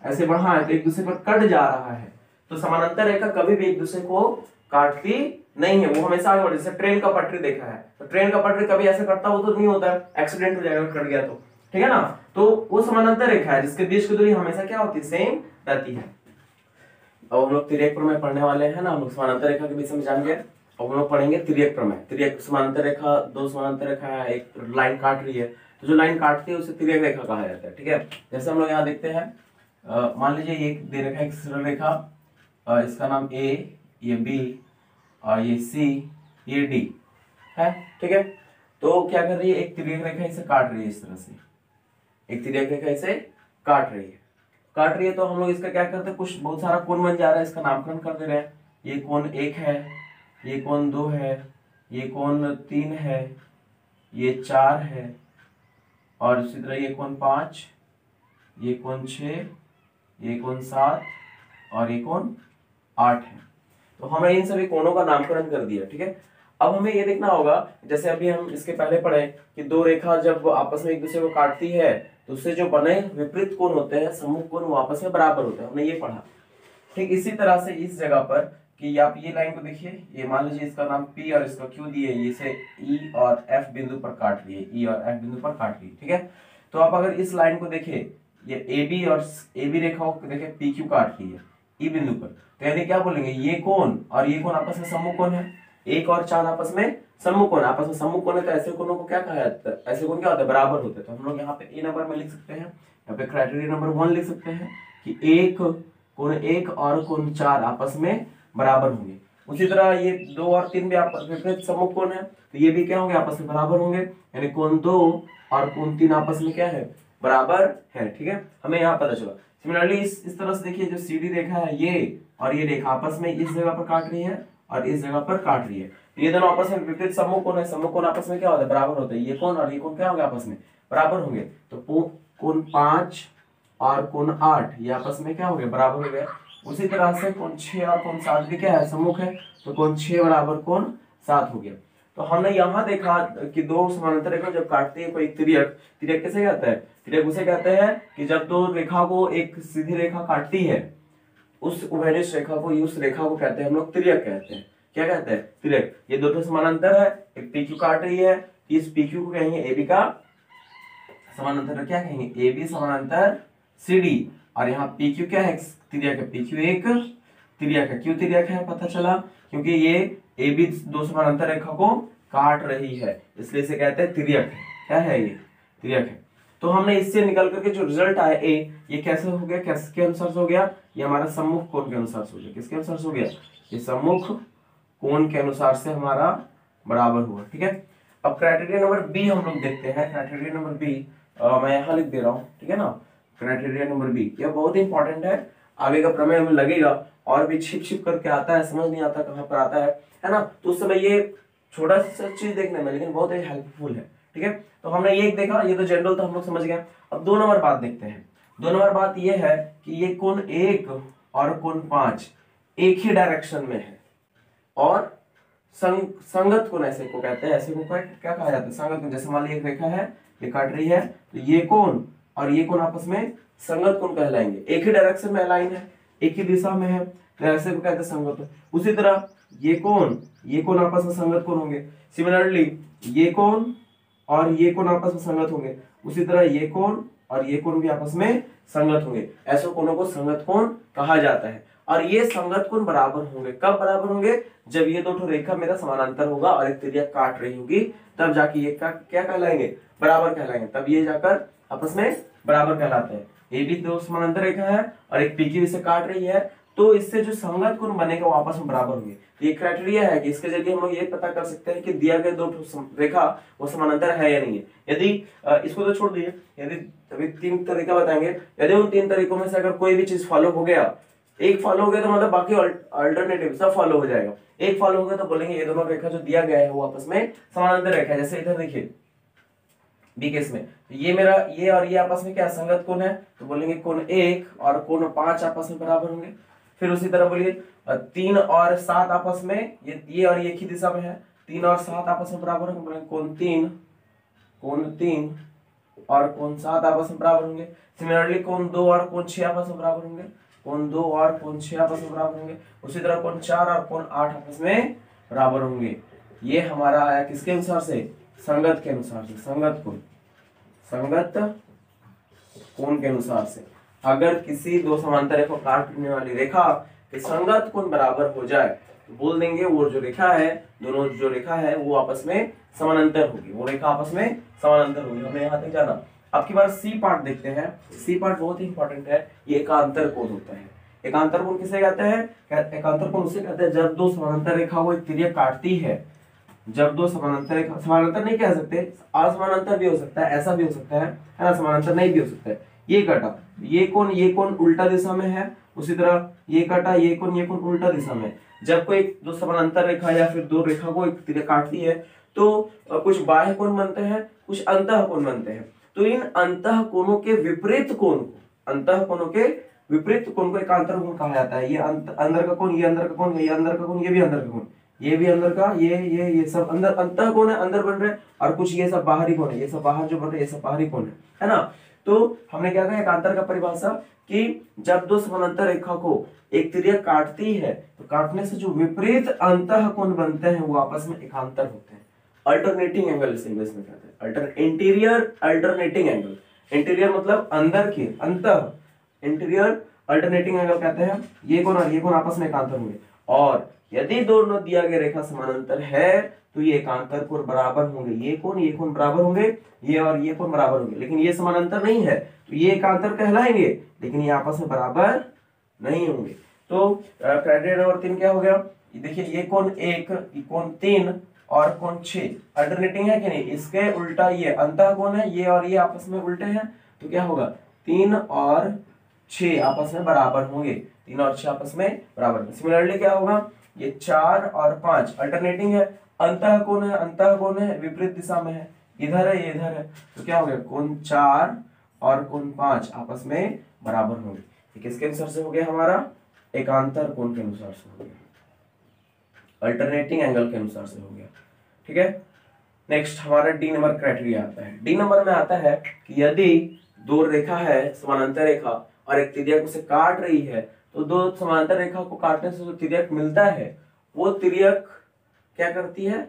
ऐसे बढ़ाएं तो एक दूसरे पर कट जा रहा है, तो समानांतर रेखा कभी भी एक दूसरे को काटती नहीं है, वो हमेशा आगे बढ़ती। जैसे ट्रेन का पटरी देखा है, तो ट्रेन का पटरी कभी ऐसे कटता हो तो नहीं होता है, एक्सीडेंट हो जाएगा कट गया तो, ठीक है ना। तो वो समानांतर रेखा है जिसके बीच की दूरी हमेशा क्या होती है, सेम रहती है। अब हम लोग तिर्यक प्रमेय पढ़ने वाले हैं ना, हम लोग समानांतर रेखा के विषय में जान गए। अब हम लोग पढ़ेंगे तिर्यक प्रमेय। तिर्यक समानांतर रेखा, दो समानांतर रेखा है, एक लाइन काट रही है, तो जो लाइन काटती है उसे तिर्यक रेखा कहा जाता है, ठीक है। जैसे हम लोग यहाँ देखते हैं, मान लीजिए ये दे रखा है एक सरल रेखा, इसका नाम ए, ये बी, और ये सी, ये डी है, ठीक है। तो क्या कर रही है, एक तिर्यक रेखा इसे काट रही है, इस तरह से एक तिर्यक रेखा इसे काट रही है, तो हम लोग इसका क्या करते हैं, कुछ बहुत सारा कोण बन जा रहा है, इसका नामकरण कर दे रहे हैं। ये कोण 1 है, ये कोण 2 है, ये कोण 3 है, ये 4 है, और इसी तरह ये कोण 5, ये कोण 6, ये कोण 7, और ये कोण 8 है। तो हमने इन सभी कोणों का नामकरण कर दिया, ठीक है। अब हमें ये देखना होगा, जैसे अभी हम इसके पहले पढ़े कि दो रेखा जब आपस में एक दूसरे को काटती है तो उससे जो बने विपरीत कोण होते हैं, सम्मुख कोण, वो आपस में बराबर होते हैं, हमने ये पढ़ा। ठीक इसी तरह से इस जगह पर कि आप ये लाइन को देखिए, ये मान लीजिए इसका नाम P और इसका Q दिए, इसे E और F बिंदु पर काट लिए, E और F बिंदु पर काट लिए, ठीक है। तो आप अगर इस लाइन को देखिए, ये AB और AB रेखाओं को देखिए, PQ काट ली है E बिंदु पर, तो यानी क्या बोलेंगे, ये कोण और ये कोण आपस में सम्मुख कोण है, 1 और 4 आपस में सम्मुख कोण, आपस में सम्मुख कोण है, तो ऐसे कोणों को क्या कहा जाता है, ऐसे कोण क्या होता है, बराबर होते हैं। तो हम लोग यहाँ पे ए नंबर में लिख सकते हैं, यहाँ पे क्राइटेरिया नंबर 1 लिख सकते हैं कि कोण 1 और कोण 4 आपस में बराबर होंगे। उसी तरह ये 2 और 3 भी आपस में सम्मुख कोण है, तो ये भी क्या होंगे, आपस में बराबर होंगे, यानी कोण 2 और कोण 3 आपस में क्या है, बराबर है, ठीक है। हमें यहाँ पता चला। सिमिलरली इस तरह से देखिए, जो सीधी रेखा है ये और ये रेखा आपस में इस जगह पर काट रही है और इस जगह पर काट रही है, ये दोनों आपस में विपरीत सम्मुख कोण है, सम्मुख कोण आपस में क्या होता है, बराबर होता है। ये कोण और ये कोण क्या होंगे, आपस में बराबर होंगे, तो कोण 5 और कोण 8 ये आपस में क्या हो गए, बराबर हो गए। उसी तरह से कोण 6 और कोण 7 भी क्या है, सम्मुख है, तो कोण 6 बराबर कोण 7 हो गया। तो हमने यहाँ देखा कि दो समानांतर रेखा जब काटती है कोई तिर्यक किसे कहता है, तिर्यक उसे कहते हैं कि जब दो रेखा को एक सीधी रेखा काटती है, उस उभयनिष्ठ रेखा को, उस रेखा को कहते हैं हम लोग तिर्यक कहते हैं। क्या कहते हैं, तिर्यक। ये दो समानांतर है, एक PQ काट रही है, इस PQ को कहेंगे AB का समानांतर, क्या कहेंगे, AB समानांतर CD, और यहाँ PQ क्या है, तिर्यक है, PQ एक तिर्यक है। क्यों तिर्यक है, पता चला, क्योंकि ये AB दो समानांतर रेखा को काट रही है, इसलिए इसे कहते हैं तिर्यक। क्या है, ये तिर्यक है। तो हमने इससे निकल करके जो रिजल्ट आया A, ये कैसे हो गया, किसके अनुसार हो गया, ये हमारा सम्मुख कोण के अनुसार हो गया। किसके अनुसार हो गया, ये सम्मुख कोण के अनुसार से हमारा बराबर हुआ, ठीक है। अब क्राइटेरिया नंबर B हम लोग देखते हैं। क्राइटेरिया नंबर B मैं यहाँ लिख दे रहा हूँ, ठीक है ना। क्राइटेरिया नंबर B यह बहुत इंपॉर्टेंट है, आगे का प्रमेय हमें लगेगा, और भी छिप करके आता है, समझ नहीं आता कहाँ पर आता है ना। तो उस समय ये छोटा सा चीज देखने में, लेकिन बहुत ही हेल्पफुल है, ठीक है। तो हमने ये देखा, ये तो जनरल तो हम लोग समझ गए। अब 2 नंबर बात देखते हैं। 2 नंबर बात ये है कि ये कोण 1 और कोण 5 एक ही डायरेक्शन में है, और संगत कोण ऐसे को कहते हैं, ऐसे को क्या कहा जाता है, संगत कोण। जैसे मान लीजिए एक रेखा है, ये काट रही है, तो ये कोण और ये कोण आपस में संगत कोण कहलाएंगे। एक ही डायरेक्शन में अलाइन है, एक ही दिशा में है, तो ऐसे को कहते हैं संगत। उसी तरह ये कोण आपस में संगत कोण होंगे। सिमिलरली ये कोण और ये कोण आपस में संगत होंगे। उसी तरह ये कोण और ये कोण भी आपस में संगत होंगे। ऐसे कोणों को संगत कोण कहा जाता है। और ये संगत कोण बराबर होंगे। कब बराबर होंगे? जब ये दो रेखा मेरा समानांतर होगा और एक तिर्यक काट रही होगी, तब जाके ये क्या कहलाएंगे? बराबर कहलाएंगे। तब ये जाकर आपस में बराबर कहलाते हैं। ये भी दो समानांतर रेखा है और एक पीक्यू इसे काट रही है, तो इससे जो संगत कोण बनेगा वो आपस में बराबर होंगे। ये क्राइटेरिया है कि इसके जरिए हम लोग ये पता कर सकते हैं कि दिया गया दो रेखा वो समानांतर है या नहीं है। यदि इसको तो छोड़ दीजिए, यदि अभी 3 तरीका बताएंगे, यदि उन 3 तरीकों में से अगर कोई भी चीज फॉलो हो गया, एक फॉलो हो गया तो मतलब बाकी अल्टरनेटिव सब फॉलो हो जाएगा। एक फॉलो हो गया तो बोलेंगे ये दोनों रेखा जो दिया गया है वो आपस में समानांतर रेखा है। जैसे इधर देखिए बी केस में ये मेरा ये और ये आपस में क्या संगत कोण है, तो बोलेंगे कोण 1 और कोण 5 आपस में बराबर होंगे। फिर उसी तरह बोलिए 3 और 7 आपस में ये और ये एक ही दिशा में है, 3 और 7 आपस में बराबर होंगे, बोलेंगे कोण 3 और कोण 7 आपस में बराबर होंगे। सिमिलरली कोण 2 और कोण 6 आपस में बराबर होंगे, कोण 2 और कोण 6 आपस में बराबर होंगे। उसी तरह कोण 4 और कोण 8 आपस में बराबर होंगे। ये हमारा आया किसके अनुसार से? संगत के अनुसार से, संगत कोण के अनुसार से। अगर किसी दो समांतर रेखा काटने वाली रेखा के संगत कोण बराबर हो जाए तो बोल देंगे वो जो रेखा है, दोनों जो रेखा है वो आपस में समानांतर होगी, वो रेखा आपस में समानांतर होगी। हमें यहाँ तक जाना। अब की बार सी पार्ट देखते हैं। सी पार्ट बहुत ही इंपॉर्टेंट है। ये एकांतर कोण होता है। एकांतर कोण किसे कहते हैं? एकांतर कोण उसे कहते हैं जब दो समानांतर रेखा वो एक तिर्यक काटती है। जब दो समानांतर रेखा, समानांतर नहीं कह सकते, असमानांतर भी हो सकता है, ऐसा भी हो सकता है ना, समानांतर नहीं भी हो सकता है। ये कटा, ये कोण उल्टा दिशा में है। उसी तरह ये कटा, ये कोण उल्टा दिशा में। जब कोई दो समानांतर रेखा या फिर दो रेखा को एक तिर्यक काटती है तो कुछ बाह्य कोण बनते हैं, कुछ अंतः कोण बनते हैं। तो इन अंतः कोणों के विपरीत कोण को, अंतः कोणों के विपरीत कोण को एकांतर कोण कहा जाता है। ये अंदर का कोण, ये अंदर का कोण, ये अंदर का कोण, ये भी अंदर का कोण, ये भी अंदर का, ये सब अंदर अंतः कोण है, अंदर बन रहे हैं। और कुछ ये सब बाहरी कोण है, ये सब बाहर जो बन रहे हैं ये सब बाहरी कोण है ना। तो हमने क्या कहा एकांतर का परिभाषा कि जब दो समानांतर रेखा को एक तिर्यक काटती है तो काटने से जो विपरीत अंतः कोण बनते हैं वो आपस में एकांतर होते हैं। अल्टरनेटिंग एंगल इसे इंग्लिश में कहते हैं, इंटीरियर अल्टरनेटिंग एंगल। इंटीरियर मतलब अंदर के, अंतः, इंटीरियर अल्टरनेटिंग एंगल कहते हैं। ये कोण और ये कोण आपस में एकांतर होंगे। और यदि दोनों दिया गया रेखा समानांतर है तो ये एकांतर कोण बराबर होंगे। ये कोण बराबर होंगे, ये और ये कोण बराबर होंगे। लेकिन ये समानांतर नहीं है तो ये एकांतर कहलाएंगे, लेकिन ये आपस में बराबर नहीं होंगे। तो क्राइटेरिया नंबर 3 क्या हो गया? देखिए ये कोण 1, ये कोण 3 और कोण 6 अल्टरनेटिंग है कि नहीं? इसके उल्टा ये अंतः कोण है, ये और ये आपस में उल्टे हैं, तो क्या होगा? 3 और 6 आपस में बराबर होंगे। 3 और 6 आपस में बराबर। सिमिलरली क्या होगा? ये 4 और 5 अल्टरनेटिंग है, अंतः कोण है, विपरीत दिशा में है, इधर है ये इधर है, तो क्या हो गया? कोण 4 और कोण 5 आपस में बराबर होंगे। ये किसके अनुसार से हो गया हमारा? एकांतर कोण के अनुसार से हो गया, अल्टरनेटिंग एंगल के अनुसार से हो गया। ठीक है। नेक्स्ट हमारा डी नंबर क्राइटेरिया आता है। डी नंबर में आता है कि यदि दो रेखा है समानांतर रेखा और एक तिर्यक उसे काट रही है तो दो समांतर रेखा को काटने से जो तिर्यक मिलता है वो तिर्यक क्या करती है?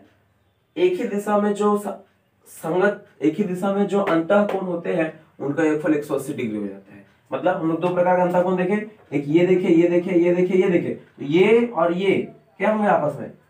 एक ही दिशा में जो संगत, एक ही दिशा में जो अंतः कोण होते हैं उनका योगफल 180 डिग्री हो जाता है। मतलब हम लोग दो प्रकार का अंतः कोण देखे, एक ये देखे, ये देखे, ये देखे, ये देखे, तो ये और ये क्या होंगे?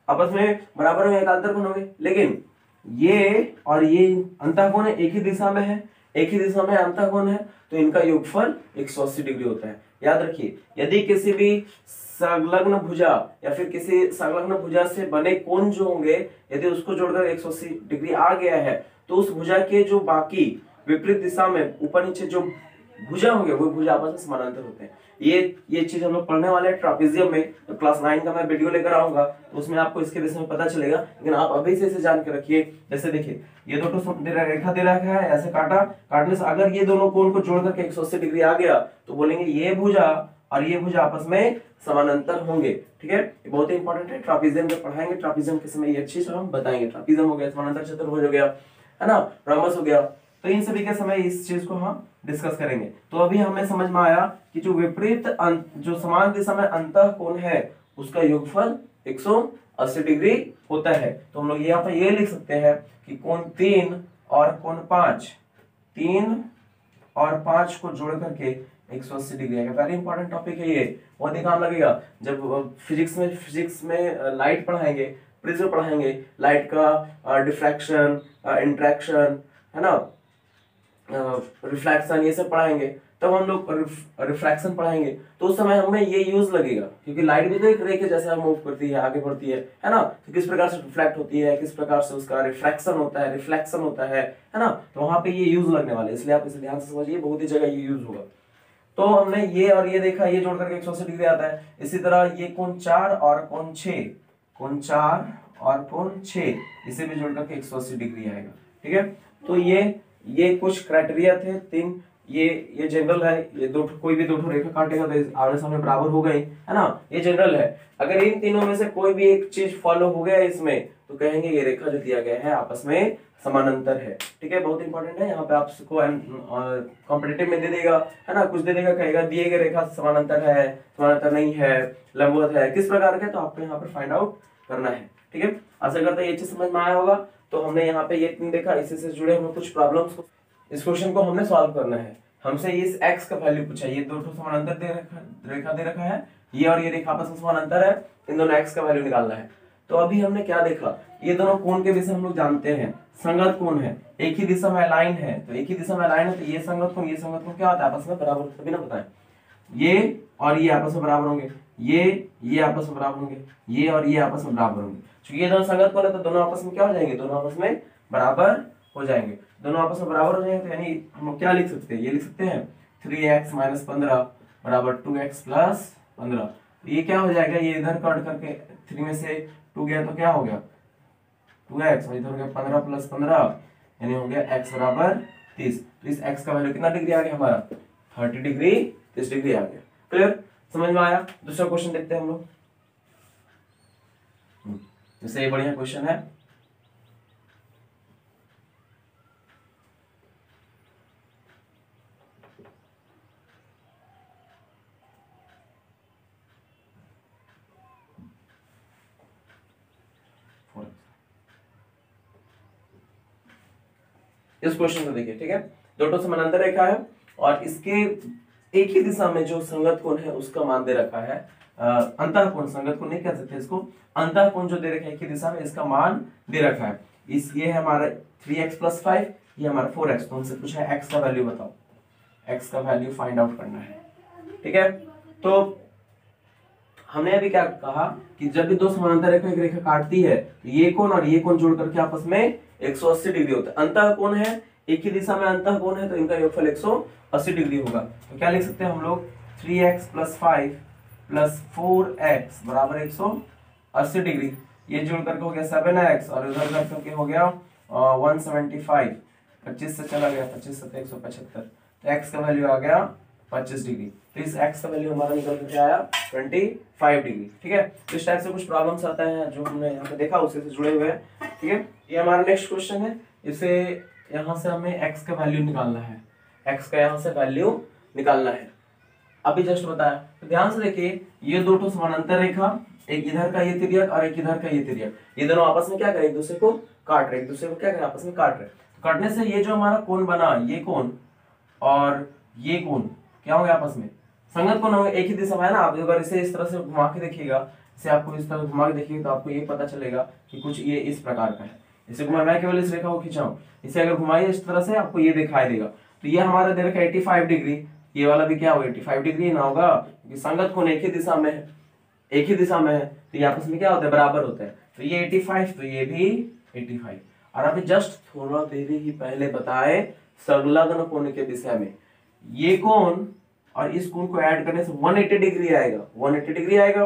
आपस में बराबर में एकांतर कोण होंगे। लेकिन ये और ये अंतः कोण है, एक ही दिशा में है, एक ही दिशा में अंतः कोण है, तो इनका योगफल 180 डिग्री होता है। याद रखिए, यदि किसी भी संलग्न भुजा या फिर किसी संलग्न भुजा से बने कोण जो होंगे, यदि उसको जोड़कर 180 डिग्री आ गया है तो उस भुजा के जो बाकी विपरीत दिशा में ऊपर नीचे जो भुजा होंगे वो भुजा आपस में समानांतर होते हैं। ये चीज हम लोग पढ़ने वाले हैं ट्रापेजियम में, तो क्लास 9 का मैं वीडियो लेकर आऊंगा तो उसमें आपको इसके विषय में पता चलेगा। लेकिन आप अभी से इसे जान के रखिए। जैसे देखिए ये दो रेखा दे रखा है, ऐसे काटने से अगर ये दोनों कोण को जोड़ करके 180 डिग्री आ गया तो बोलेंगे ये भुजा और ये भुजा आपस में समानांतर होंगे। ठीक है, ये बहुत ही इंपॉर्टेंट है। ट्रापेजियम जब पढ़ाएंगे ट्रापेजियम के समय ये चीज हम बताएंगे। ट्रापेजियम हो गया, समानांतर चतुर्भुज हो गया, है ना, रम्बस हो गया, तो इन सभी के समय इस चीज को हम डिस्कस करेंगे। तो अभी हमें समझ में आया कि जो विपरीत जो समान दिशा में अंतः कोण है उसका योगफल 180 डिग्री होता है। तो हम लोग यहाँ पर ये लिख सकते हैं कि कोण 3 और कोण 5, 3 और 5 को जोड़ करके 180 डिग्री आएगा। वेरी इंपॉर्टेंट टॉपिक है ये, बहुत ही काम लगेगा जब फिजिक्स में लाइट पढ़ाएंगे, प्रिज्म पढ़ाएंगे, लाइट का डिफ्रैक्शन, इंटरेक्शन, है ना, रिफ्लेक्शन, ये सब पढ़ाएंगे। तब हम लोग रिफ्रैक्शन पढ़ाएंगे तो उस समय हमें ये यूज लगेगा, क्योंकि लाइट भी तो एक रे के जैसे मूव करती है, आगे बढ़ती है ना। तो किस प्रकार से रिफ्लेक्ट होती है, किस प्रकार से उसका रिफ्रैक्शन होता है, रिफ्लेक्शन होता है ना। तो वहां पे ये यूज लगने वाले, इसलिए आप इसे ध्यान से समझिए, बहुत ही जगह ये यूज होगा। तो हमने ये और ये देखा, ये जोड़ करके 180 डिग्री आता है। इसी तरह ये कोण 4 और कोण 6, कोण 4 और कोण 6, इसे भी जोड़ करके 180 डिग्री आएगा। ठीक है, तो ये कुछ क्राइटेरिया थे 3। ये जनरल है, ये दो कोई भी दो रेखा काटेगा तो आमने सामने बराबर हो गई, है ना, ये जनरल है। अगर इन तीनों में से कोई भी एक चीज फॉलो हो गया इसमें तो कहेंगे ये रेखा जो दिया गया है आपस में समानांतर है। ठीक है, बहुत इंपॉर्टेंट है। यहाँ पे आपको कॉम्पिटिटिव में दे देगा, है ना, कुछ दे देगा, कहेगा दिए गए रेखा समानांतर है, समानांतर नहीं है, लंबवत है, किस प्रकार के, तो आपको यहाँ पर फाइंड आउट करना है। ठीक है, आशा करते हैं ये चीज समझ में आया होगा। तो हमने यहाँ पे ये 3 देखा, इसी से जुड़े हमें कुछ प्रॉब्लम्स को, इस क्वेश्चन को हमने सॉल्व करना है। हमसे इस x का वैल्यू पूछा, ये दो समानांतर रेखा दे रखा है, ये और ये रेखा आपस में समानांतर है, इन दोनों x का वैल्यू निकालना है। तो अभी हमने क्या देखा, ये दोनों कोण के विषय हम लोग जानते हैं, संगत कोण है, एक ही दिशा में अलाइन है, तो एक ही दिशा में अलाइन है तो ये संगत कोण क्या होता है, आपस में बराबर, तभी ना बताएं, ये और ये आपस में बराबर होंगे, ये आपस में बराबर होंगे, ये और ये आपस में बराबर होंगे। क्योंकि ये दोनों संगत कोण है तो दोनों आपस में क्या हो जाएंगे, दोनों आपस में बराबर हो जाएंगे। दोनों आपस में बराबर हो जाएंगे तो यानी हम लोग क्या लिख सकते हैं, ये लिख सकते हैं 3x - 15 बराबर 2x + 15। तो ये क्या हो जाएगा, ये इधर कट करके 3 में से 2 गया तो क्या हो गया 2x, और इधर हो गया 15 + 15 यानी हो गया x बराबर 30। तो इस x का वैल्यू कितना डिग्री आ गया हमारा, 30 डिग्री, 30 डिग्री आ गया। क्लियर, समझ में आया। दूसरा क्वेश्चन देखते हैं हम लोग, जैसे ये बढ़िया क्वेश्चन है। इस क्वेश्चन को देखिए, ठीक है, दो समानांतर रेखा है और इसके एक ही दिशा में जो संगत कोण है उसका मान दे रखा है, अंतः कोण, संगत कोण नहीं कह सकते इसको, अंतः कोण जो दे रखा है एक ही दिशा में, इसका मान दे रखा है। ये है हमारा 3x + 5, ये हमारा 4x। तो हमसे पूछा है x का वैल्यू बताओ, x का वैल्यू फाइंड आउट करना है। ठीक है, तो हमने अभी क्या कहा कि जब भी दो समानांतर रेखा एक रेखा काटती है तो ये कोण और ये कोण जोड़ करके आपस में 180 डिग्री होता है। अंतः कोण है, एक ही दिशा में अंतः कोण है तो इनका योगफल 180 डिग्री होगा। तो क्या लिख सकते हैं हम लोग, 3x + 5 + 4x बराबर 180 डिग्री। ये जोड़ करके हो गया 7x और उधर कर करके हो गया 175, 25 से चला गया, 25 + 7 175, तो x का वैल्यू आ गया 25 डिग्री। तो इस x का वैल्यू हमारा निकल के आया 25 डिग्री। ठीक है, तो इस टाइप से कुछ प्रॉब्लम्स आता है जो हमने यहाँ पे देखा, उसी से जुड़े हुए हैं। ठीक है, ये हमारा नेक्स्ट क्वेश्चन है। इसे यहाँ से हमें x का वैल्यू निकालना है, x का यहाँ से वैल्यू निकालना है, अभी जस्ट बताया। तो ध्यान से देखिए, ये दो समानांतर रेखा, एक इधर का ये तिर्यक और एक इधर का ये तिर्यक, ये दोनों आपस में क्या करें, एक दूसरे को काट रहे, एक दूसरे को क्या करें, आपस में काट रहे। तो काटने से ये जो हमारा कोण बना, ये कोण और ये कोण क्या होंगे, आपस में संगत कोण होंगे, एक ही दिशा में है ना। आप अगर इसे इस तरह से घुमा के देखिएगा, इसे आपको इस तरह घुमा के देखिएगा तो आपको ये पता चलेगा कि कुछ ये इस प्रकार का है। इसे घुमा, मैं केवल इस रेखा को खींचाऊं, इसे अगर घुमाइए इस तरह से आपको ये दिखाई देगा। तो ये हमारा दे रखा है 85 डिग्री, ये वाला भी क्या होगा 85 डिग्री ना होगा, क्योंकि संगत कोण एक ही दिशा में है, एक ही दिशा में है, तो ये आपस में क्या होता है, बराबर होता है। तो ये 85, तो ये भी 85। और अभी जस्ट थोड़ा देर ही पहले बताए संलग्न कोण के विषय में, ये कोण और इस कोण को ऐड करने से 180 डिग्री आएगा, 180 डिग्री आएगा।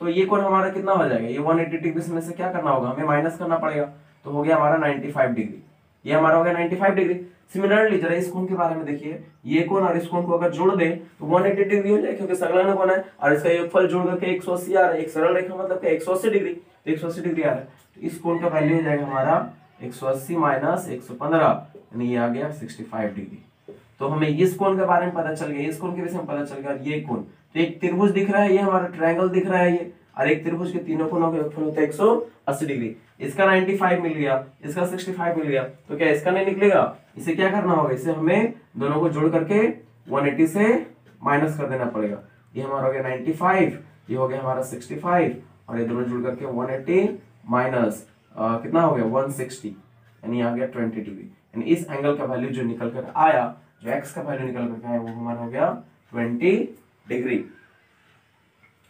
तो ये कोण हमारा कितना हो जाएगा, ये 180 डिग्री में से क्या करना होगा, हमें माइनस करना पड़ेगा, तो हो गया हमारा 95 डिग्री, ये हमारा हो गया 95 डिग्री। सिमिलरली जरा इस कोण के बारे में देखिए, ये कोण और इस कोण को अगर जोड़ दें तो 180 डिग्री हो जाए, क्योंकि संलग्न कोण है और इसका योगफल जोड़ करके 180 आ रहा है, एक सरल रेखा मतलब 180 डिग्री, तो 180 डिग्री आ रहा है। तो इस कोण का वैल्यू हो जाएगा हमारा 180 माइनस 115 यानी ये आ गया 65 डिग्री। तो हमें इस कोण के बारे में पता चल गया, इस कोण के विषय में पता चल गया। ये कोण तो एक त्रिभुज दिख रहा है, ये हमारा ट्रायंगल दिख रहा है ये, और एक त्रिभुज के तीनों कोणों का योगफल होता है 180 डिग्री। इसका 95 मिल गया, इसका 65 मिल गया, तो क्या इसका नहीं निकलेगा? इसे क्या करना होगा, इसे हमें दोनों को जोड़ करके 180 से माइनस कर देना पड़ेगा। ये हमारा हो गया 95, ये हो गया हमारा 65, और ये दोनों जुड़ करके 180 माइनस कितना हो गया 160, यानी आ गया 20 डिग्री। यानी इस एंगल का वैल्यू जो निकल कर आया, जो एक्स का वैल्यू निकल कर आया, वो हमारा हो गया 20 डिग्री।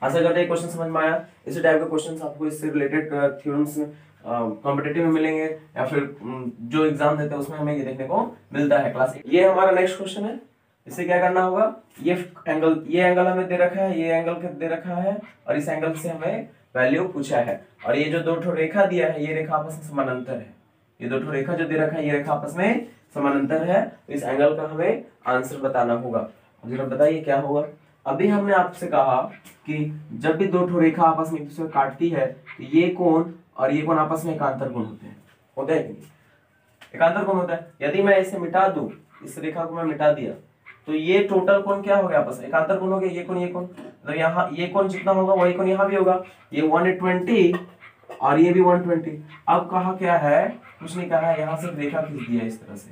आशा करते हैं क्वेश्चन समझ में आया। इसी टाइप के क्वेश्चन आपको इससे रिलेटेड थ्योरम्स कॉम्पिटिटिव में मिलेंगे, या फिर जो एग्जाम देते हैं उसमें हमें ये देखने को मिलता है क्लास। ये हमारा नेक्स्ट क्वेश्चन है, इसे क्या करना होगा, ये एंगल हमें दे रखा है, ये एंगल दे रखा है, और इस एंगल से हमें वैल्यू पूछा है, और ये जो दो ठो रेखा दिया है, ये रेखा आपस में समानांतर है। ये दो ठो रेखा जो दे रखा है, ये रेखा आपस में समानांतर है, तो इस एंगल का हमें आंसर बताना होगा। जरा बताइए क्या होगा। अभी हमने आपसे कहा कि जब भी दो ठो रेखा आपस में एक दूसरे को काटती है, तो ये कोण और ये कोण आपस में एकांतर कोण होते हैं, होते हैं कि नहीं? एकांतर कोण होता है। यदि मैं इसे मिटा दूं, इस रेखा को मैं मिटा दिया, तो ये टोटल कोण क्या हो गया आपस में? एकांतर कोण हो गया। ये कोण मतलब यहाँ ये कोण जितना होगा वही कोण यहाँ भी होगा। ये 120 और ये भी 120। अब कहा क्या है, कुछ नहीं कहा है, यहाँ से रेखा खींच दिया इस तरह से,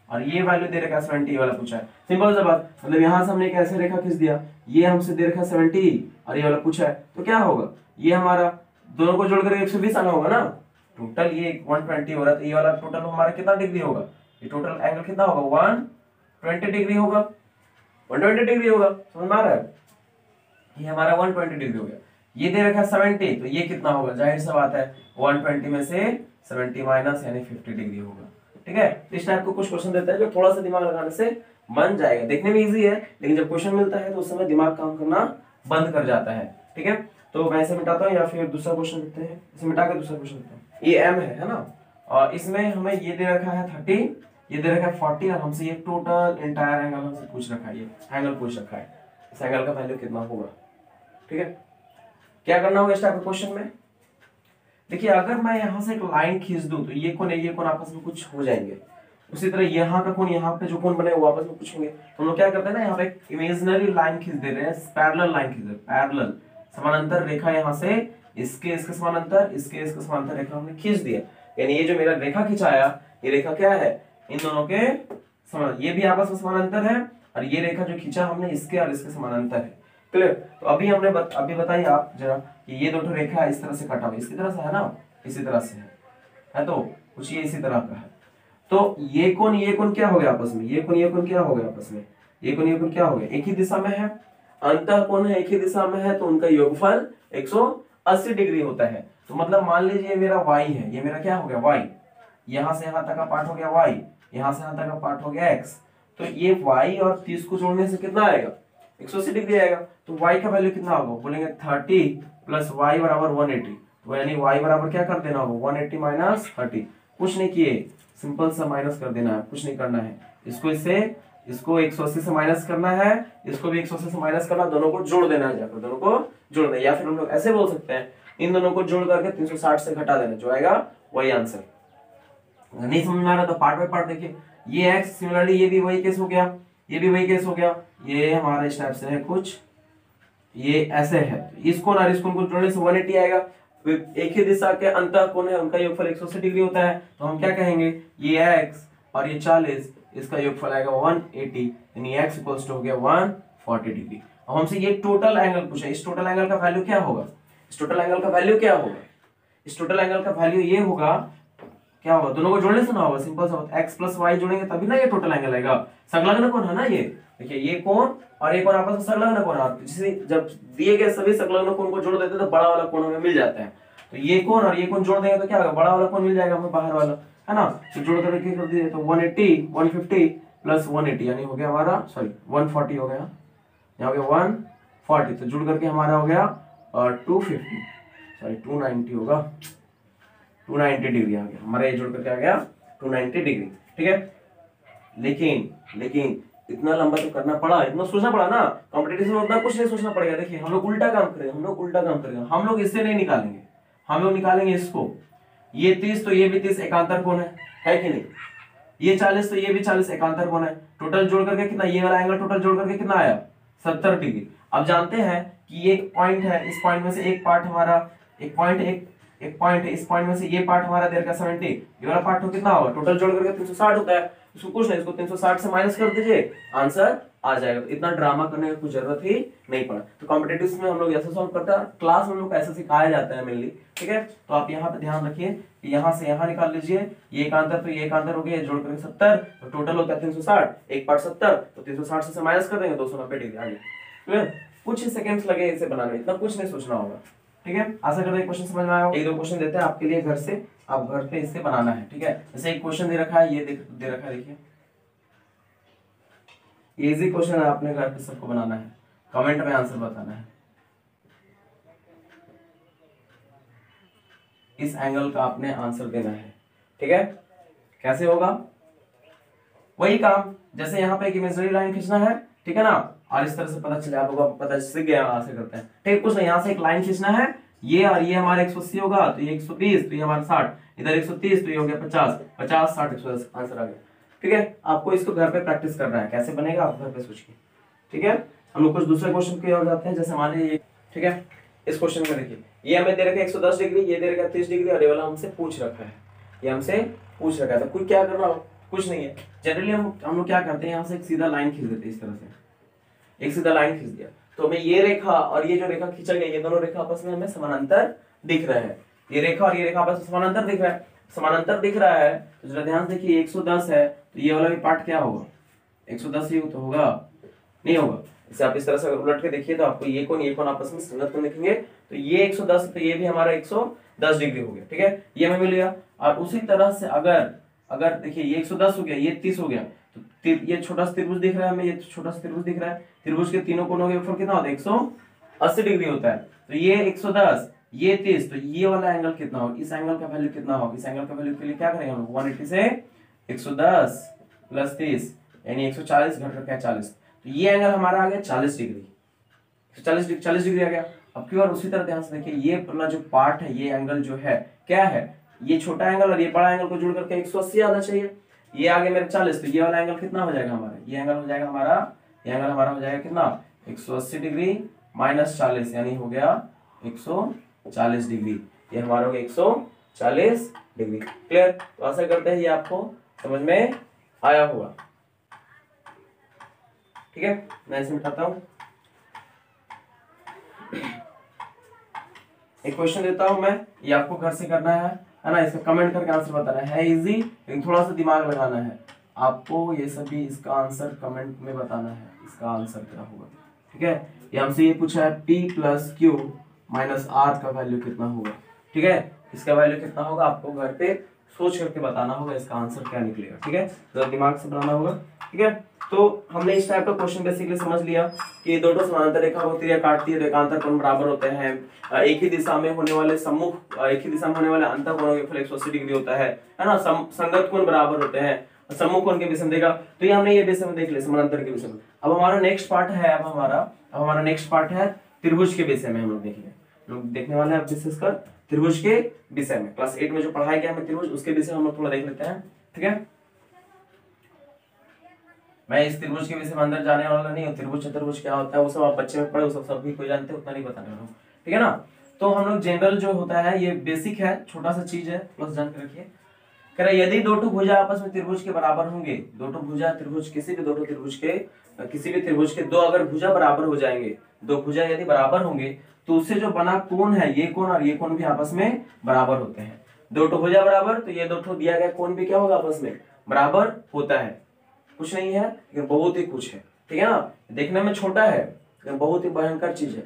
और ये वैल्यू दे रखा है 70 वाला पूछा है। सिंपल सा बात, मतलब यहाँ से हमने एक ऐसे रेखा खींच दिया, ये हमसे दे रखा है 70 और ये वाला पूछा है, तो क्या होगा, ये हमारा दोनों को जोड़कर 120 आना होगा ना। टोटल ये 120 हो रहा है, तो ये वाला टोटल हमारा कितना डिग्री होगा, ये टोटल एंगल कितना होगा 120 डिग्री होगा, 120 डिग्री होगा। समझ में आ रहा है? ये हमारा 120 डिग्री हो गया। ये दे रखा है 70, तो ये कितना होगा, जाहिर सा बात है 120 में से 70 माइनस यानी 50 डिग्री होगा। ठीक है, इस टाइप को कुछ क्वेश्चन देता है जो थोड़ा सा दिमाग लगाने से बन जाएगा। देखने में इजी है, लेकिन जब क्वेश्चन मिलता है तो उस समय दिमाग काम करना बंद कर जाता है। ठीक है, तो मैं इसे मिटाता हूँ, या फिर दूसरा क्वेश्चन देखते हैं, इसे मिटा के दूसरा क्वेश्चन देखते हैं। ये m है ना, और इसमें हमें ये दे रखा है 30, ये दे रखा है 40, और हमसे ये टोटल एंटायर एंगल हमसे पूछ रखा है, ये एंगल पूछ रखा है, इस एंगल का वैल्यू कितना होगा। ठीक है, क्या करना होगा इस टाइप के क्वेश्चन में। देखिए, अगर मैं यहाँ से एक लाइन खींच दूं, तो ये कोण आपस में कुछ हो जाएंगे। उसी तरह यहाँ का कोण, यहाँ पे जो कोण बने वो आपस में कुछ होंगे। तो हम लोग क्या करते हैं ना, यहाँ पे एक इमेजिनरी लाइन खींच दे रहे हैं, पैरेलल लाइन खींच दे रहे हैं, पैरेलल समानांतर रेखा, यहाँ से इसके समानांतर, इसके समानांतर रेखा हमने खींच दिया। यानी ये जो मेरा रेखा खिंचाया, ये रेखा क्या है, इन दोनों के समानांतर, ये भी आपस में समानांतर है, और ये रेखा जो खींचा हमने इसके और इसके समानांतर है। क्लियर? तो अभी हमने अभी बताइए आप जरा कि ये दो रेखा इस तरह से कटा हुआ, इसी तरह से है ना, इसी तरह से है तो कुछ ये इसी तरह का है। तो ये कोण क्या हो गया आपस में, ये कोण क्या हो गया आपस में, ये कोण क्या हो गया, एक ही दिशा में है, अंतः कोण है, एक ही दिशा में है, तो उनका योगफल 180 डिग्री होता है। तो मतलब मान लीजिए मेरा y है, ये मेरा क्या हो गया y, यहाँ से यहाँ तक का पार्ट हो गया y, यहाँ से यहाँ तक का पार्ट हो गया x, तो ये y और 30 को जोड़ने से कितना आएगा, 180 डिग्री आएगा। तो y का वैल्यू कितना होगा, बोलेंगे 30 प्लस y बराबर 180, तो यानी y बराबर क्या कर देना होगा 180 माइनस 30, कुछ नहीं किए, सिंपल सा माइनस कर देना है, कुछ नहीं करना है। इसको 180 से माइनस करना है, इसको भी 180 से माइनस करना, दोनों को जोड़ देना है, जाकर दोनों को जोड़ना है। या फिर हम लोग ऐसे बोल सकते हैं, इन दोनों को जोड़ करके 360 से घटा देना, जो आएगा वही आंसर। नहीं समझ में आ रहा तो पार्ट बाय पार्ट देखिए, ये x सिमिलरली ये भी वही केस हो गया, ये भी वही केस हो गया, ये हमारा इस टाइप से है कुछ, ये ऐसे है, इस कोण और इस कोण को जोड़ने से 180 आएगा। एक ही दिशा के अंतः कोण है, उनका योगफल 180 डिग्री होता है, तो हम क्या कहेंगे, ये x और ये 40, इसका योगफल आएगा 180, यानी x इक्वल्स टू हो गया 140 डिग्री। अब हमसे ये टोटल एंगल पूछा, इस टोटल एंगल का वैल्यू क्या होगा, इस टोटल एंगल का वैल्यू क्या होगा, इस टोटल एंगल का वैल्यू ये होगा, क्या होगा, दोनों को जोड़ने से ना होगा, सिंपल सा x प्लस y जोड़ेंगे तभी ना ये टोटल एंगल आएगा। संलग्न कोण है ना ये, देखिए ये कोण और ये कोण आपस में संलग्न कोण है, जिसे जब दिए गए सभी संलग्न कोण को जोड़ देते हैं तो बड़ा वाला कोण हमें मिल जाता है। तो ये कोण और ये कोण जोड़ देंगे तो क्या होगा, बड़ा वाला कोण मिल जाएगा हमें, बाहर वाला है ना। तो जोड़ करके कर दिए तो 180 150 प्लस 180 यानी हो गया हमारा, सॉरी 140 हो गया, यहाँ हो गया 140, तो जुड़ करके हमारा हो गया 250, सॉरी 290 होगा, 290 डिग्री आ गया हमारा, ये जुड़ करके आ गया 290 डिग्री। ठीक है, लेकिन इतना लंबा तो करना पड़ा, इतना सोचना पड़ा ना, कंपटीशन में उतना कुछ नहीं सोचना पड़ेगा। देखिए हम लोग उल्टा काम करेंगे, हम लोग इससे नहीं निकालेंगे, हम लोग निकालेंगे इसको। ये 30 तो ये भी 30 एकांतर कोण है कि नहीं? ये 40 तो ये भी 40 एकांतर कोण है। टोटल जोड़ करके कितना, ये वाला एंगल टोटल जोड़ करके कितना आया 70 डिग्री। अब जानते हैं कि ये पॉइंट है, इस पॉइंट में से एक पार्ट हमारा, एक पॉइंट है, इस पॉइंट में से ये पार्ट हमारा देर का 70, ये वाला पार्ट हो कितना होगा, टोटल जोड़ करके 360 होता है। इसको कुछ नहीं, इसको 360 से माइनस कर दीजिए, आंसर आ जाएगा। तो इतना ड्रामा करने की कुछ जरूरत ही नहीं पड़ा। तो कॉम्पिटिटिव में हम लोग ऐसे सॉल्व करते हैं, क्लास में हम लोग को ऐसे सिखाया जाता है मेनली, ठीक है। तो आप यहाँ पे ध्यान रखिए कि यहाँ से यहाँ निकाल लीजिए, ये एकांतर तो ये एकांतर हो गया, जोड़ करके 70, तो टोटल होता है 360, एक पार्ट 70, तो 360 से माइनस कर देंगे 290 डिग्री आगे। क्लियर? कुछ ही सेकंड्स लगे इसे बनाने में, इतना कुछ नहीं सोचना होगा, ठीक है। आशा करते हैं क्वेश्चन समझ में आया होगा। एक दो क्वेश्चन देते हैं आपके लिए घर से, आप घर पे इससे बनाना है, ठीक है। जैसे एक क्वेश्चन दे रखा है, ये दे रखा है, देखिए इजी क्वेश्चन है, आपने घर पे सबको बनाना है, कमेंट में आंसर बताना है। इस एंगल का आपने आंसर देना है, ठीक है। कैसे होगा? वही काम जैसे यहाँ पे एक इमेजिनरी लाइन खींचना है, ठीक है ना, और इस तरह से पता चले आपको, पता सीख गया ऐसे करते हैं, ठीक। कुछ नहीं, यहाँ से एक लाइन खींचना है, ये और ये हमारा 180 होगा, तो ये 120, तो ये हमारा 60, इधर 130, तो ये हो गया 50, 50 60 110, आंसर आ गया, ठीक है। आपको इसको घर पे प्रैक्टिस करना है, कैसे बनेगा आप घर पे सोचिए, ठीक है। हम लोग कुछ दूसरे क्वेश्चन की ओर जाते हैं, जैसे मान लीजिए, ठीक है। इस क्वेश्चन में देखिए, ये हमें दे रखा है 110 डिग्री, ये दे रखा है 30 डिग्री, और ये वाला हमसे पूछ रखा है, ये हमसे पूछ रखा है। तो कोई क्या करना हो, कुछ नहीं है। जनरली हम लोग क्या करते हैं, यहाँ से एक सीधा लाइन खींच देते हैं, इस तरह से एक सीधा लाइन खींच दिया, तो हमें ये रेखा और ये जो रेखा खींचा गया, ये दोनों रेखा आपस में हमें समानांतर दिख रहे हैं। ये रेखा और ये रेखा आपस में समानांतर दिख रहा है, समानांतर दिख रहा है, तो जरा ध्यान से देखिए 110 है, तो ये वाला भी पार्ट क्या होगा, 110 ही तो होगा, नहीं होगा। इसे आप इस तरह से उलट के देखिए, तो आपको ये कोण आपस में संगत कोण दिखेंगे, तो ये 110, तो ये भी हमारा 110 डिग्री हो गया, ठीक है, ये हमें मिल गया। और उसी तरह से अगर देखिए ये 110 हो गया, ये 30 हो गया, तो ये छोटा सा त्रिभुज दिख रहा है हमें, ये छोटा सा त्रिभुज दिख रहा है, त्रिभुज के तीनों कोणों के योगफल कितना होता है, 180 डिग्री होता है। तो ये 110, ये 30, तो ये वाला एंगल कितना होगा, इस एंगल का वैल्यू कितना होगा, इस एंगल का वैल्यू के लिए क्या करेंगे हम लोग, 180 से 110 प्लस 30 यानी 140 घट कर क्या 40, तो ये एंगल हमारा आ गया 40 डिग्री, 40 डिग्री आ गया। अब की बार उसी तरह ध्यान से देखिए, ये अपना जो पार्ट है, ये एंगल जो है क्या है, ये छोटा एंगल और ये बड़ा एंगल को जोड़ करके 180 आना चाहिए, ये आगे मेरे 40, तो ये वाला एंगल कितना हो जाएगा हमारा, ये एंगल हो जाएगा हमारा, ये एंगल हमारा हो जाएगा कितना, 180 डिग्री माइनस 40 यानी हो गया 140 डिग्री, ये हमारा हो गया 140 डिग्री। क्लियर? तो आशा करते हैं ये आपको समझ में आया होगा, ठीक है। मैं इसे मिटाता हूं, एक क्वेश्चन देता हूं मैं, ये आपको घर से करना है ना, इसका कमेंट करके आंसर बताना है इजी, लेकिन थोड़ा सा दिमाग लगाना है आपको, ये सभी इसका आंसर कमेंट में बताना है, इसका आंसर क्या होगा, ठीक है। ये हमसे ये पूछा है P plus Q minus R का वैल्यू कितना होगा, ठीक है, इसका वैल्यू कितना होगा आपको घर पे सोच करके बताना होगा, इसका आंसर क्या निकलेगा, ठीक है, जरा दिमाग से बनाना होगा, ठीक है। तो हमने इस टाइप का क्वेश्चन बेसिकली समझ लिया कि दोनों समानांतर रेखा होती है, काटती है, रेखांतर कोण बराबर होते हैं, एक ही दिशा में होने वाले सम्मुख, एक ही दिशा में होने वाले अंतर कोणों के फल 180 डिग्री होता है ना, संगत कोण बराबर होते हैं, सम्मुख कोण के विषय में देखा, तो ये हमने ये विषय में देख लिया, समानांतर के विषय में। अब हमारा नेक्स्ट पार्ट है, अब हमारा नेक्स्ट पार्ट है त्रिभुज के विषय में, हम लोग देखेंगे, लोग देखने वाले हैं विशेषकर त्रिभुज के विषय में। क्लास 8 में जो पढ़ाया गया हमें त्रिभुज, उसके विषय हम लोग थोड़ा देख लेते हैं, ठीक है। मैं इस त्रिभुज के विषय में अंदर जाने वाला नहीं हूँ, त्रिभुज चतुर्भुज क्या होता है वो सब आप बच्चे में पढ़े, वो सब भी कोई जानते हैं, उतना नहीं बताने वाला हूँ, ठीक है ना। तो हम लोग जनरल जो होता है, ये बेसिक है, छोटा सा चीज है, प्लस जान के रखिए। कह रहा यदि दो ठो भुजा आपस में त्रिभुज के बराबर होंगे, दो ठो भुजा त्रिभुज, किसी भी त्रिभुज के दो अगर भुजा बराबर हो जाएंगे, दो भुजा यदि बराबर होंगे, तो उससे जो बना कोण है, ये कोण और ये कोण भी आपस में बराबर होते हैं। दो ठो भुजा बराबर, तो ये दो ठो दिया गया कोण भी क्या होगा, आपस में बराबर होता है। कुछ नहीं है लेकिन बहुत ही कुछ है, ठीक है ना। देखने में छोटा है लेकिन बहुत ही भयंकर चीज है।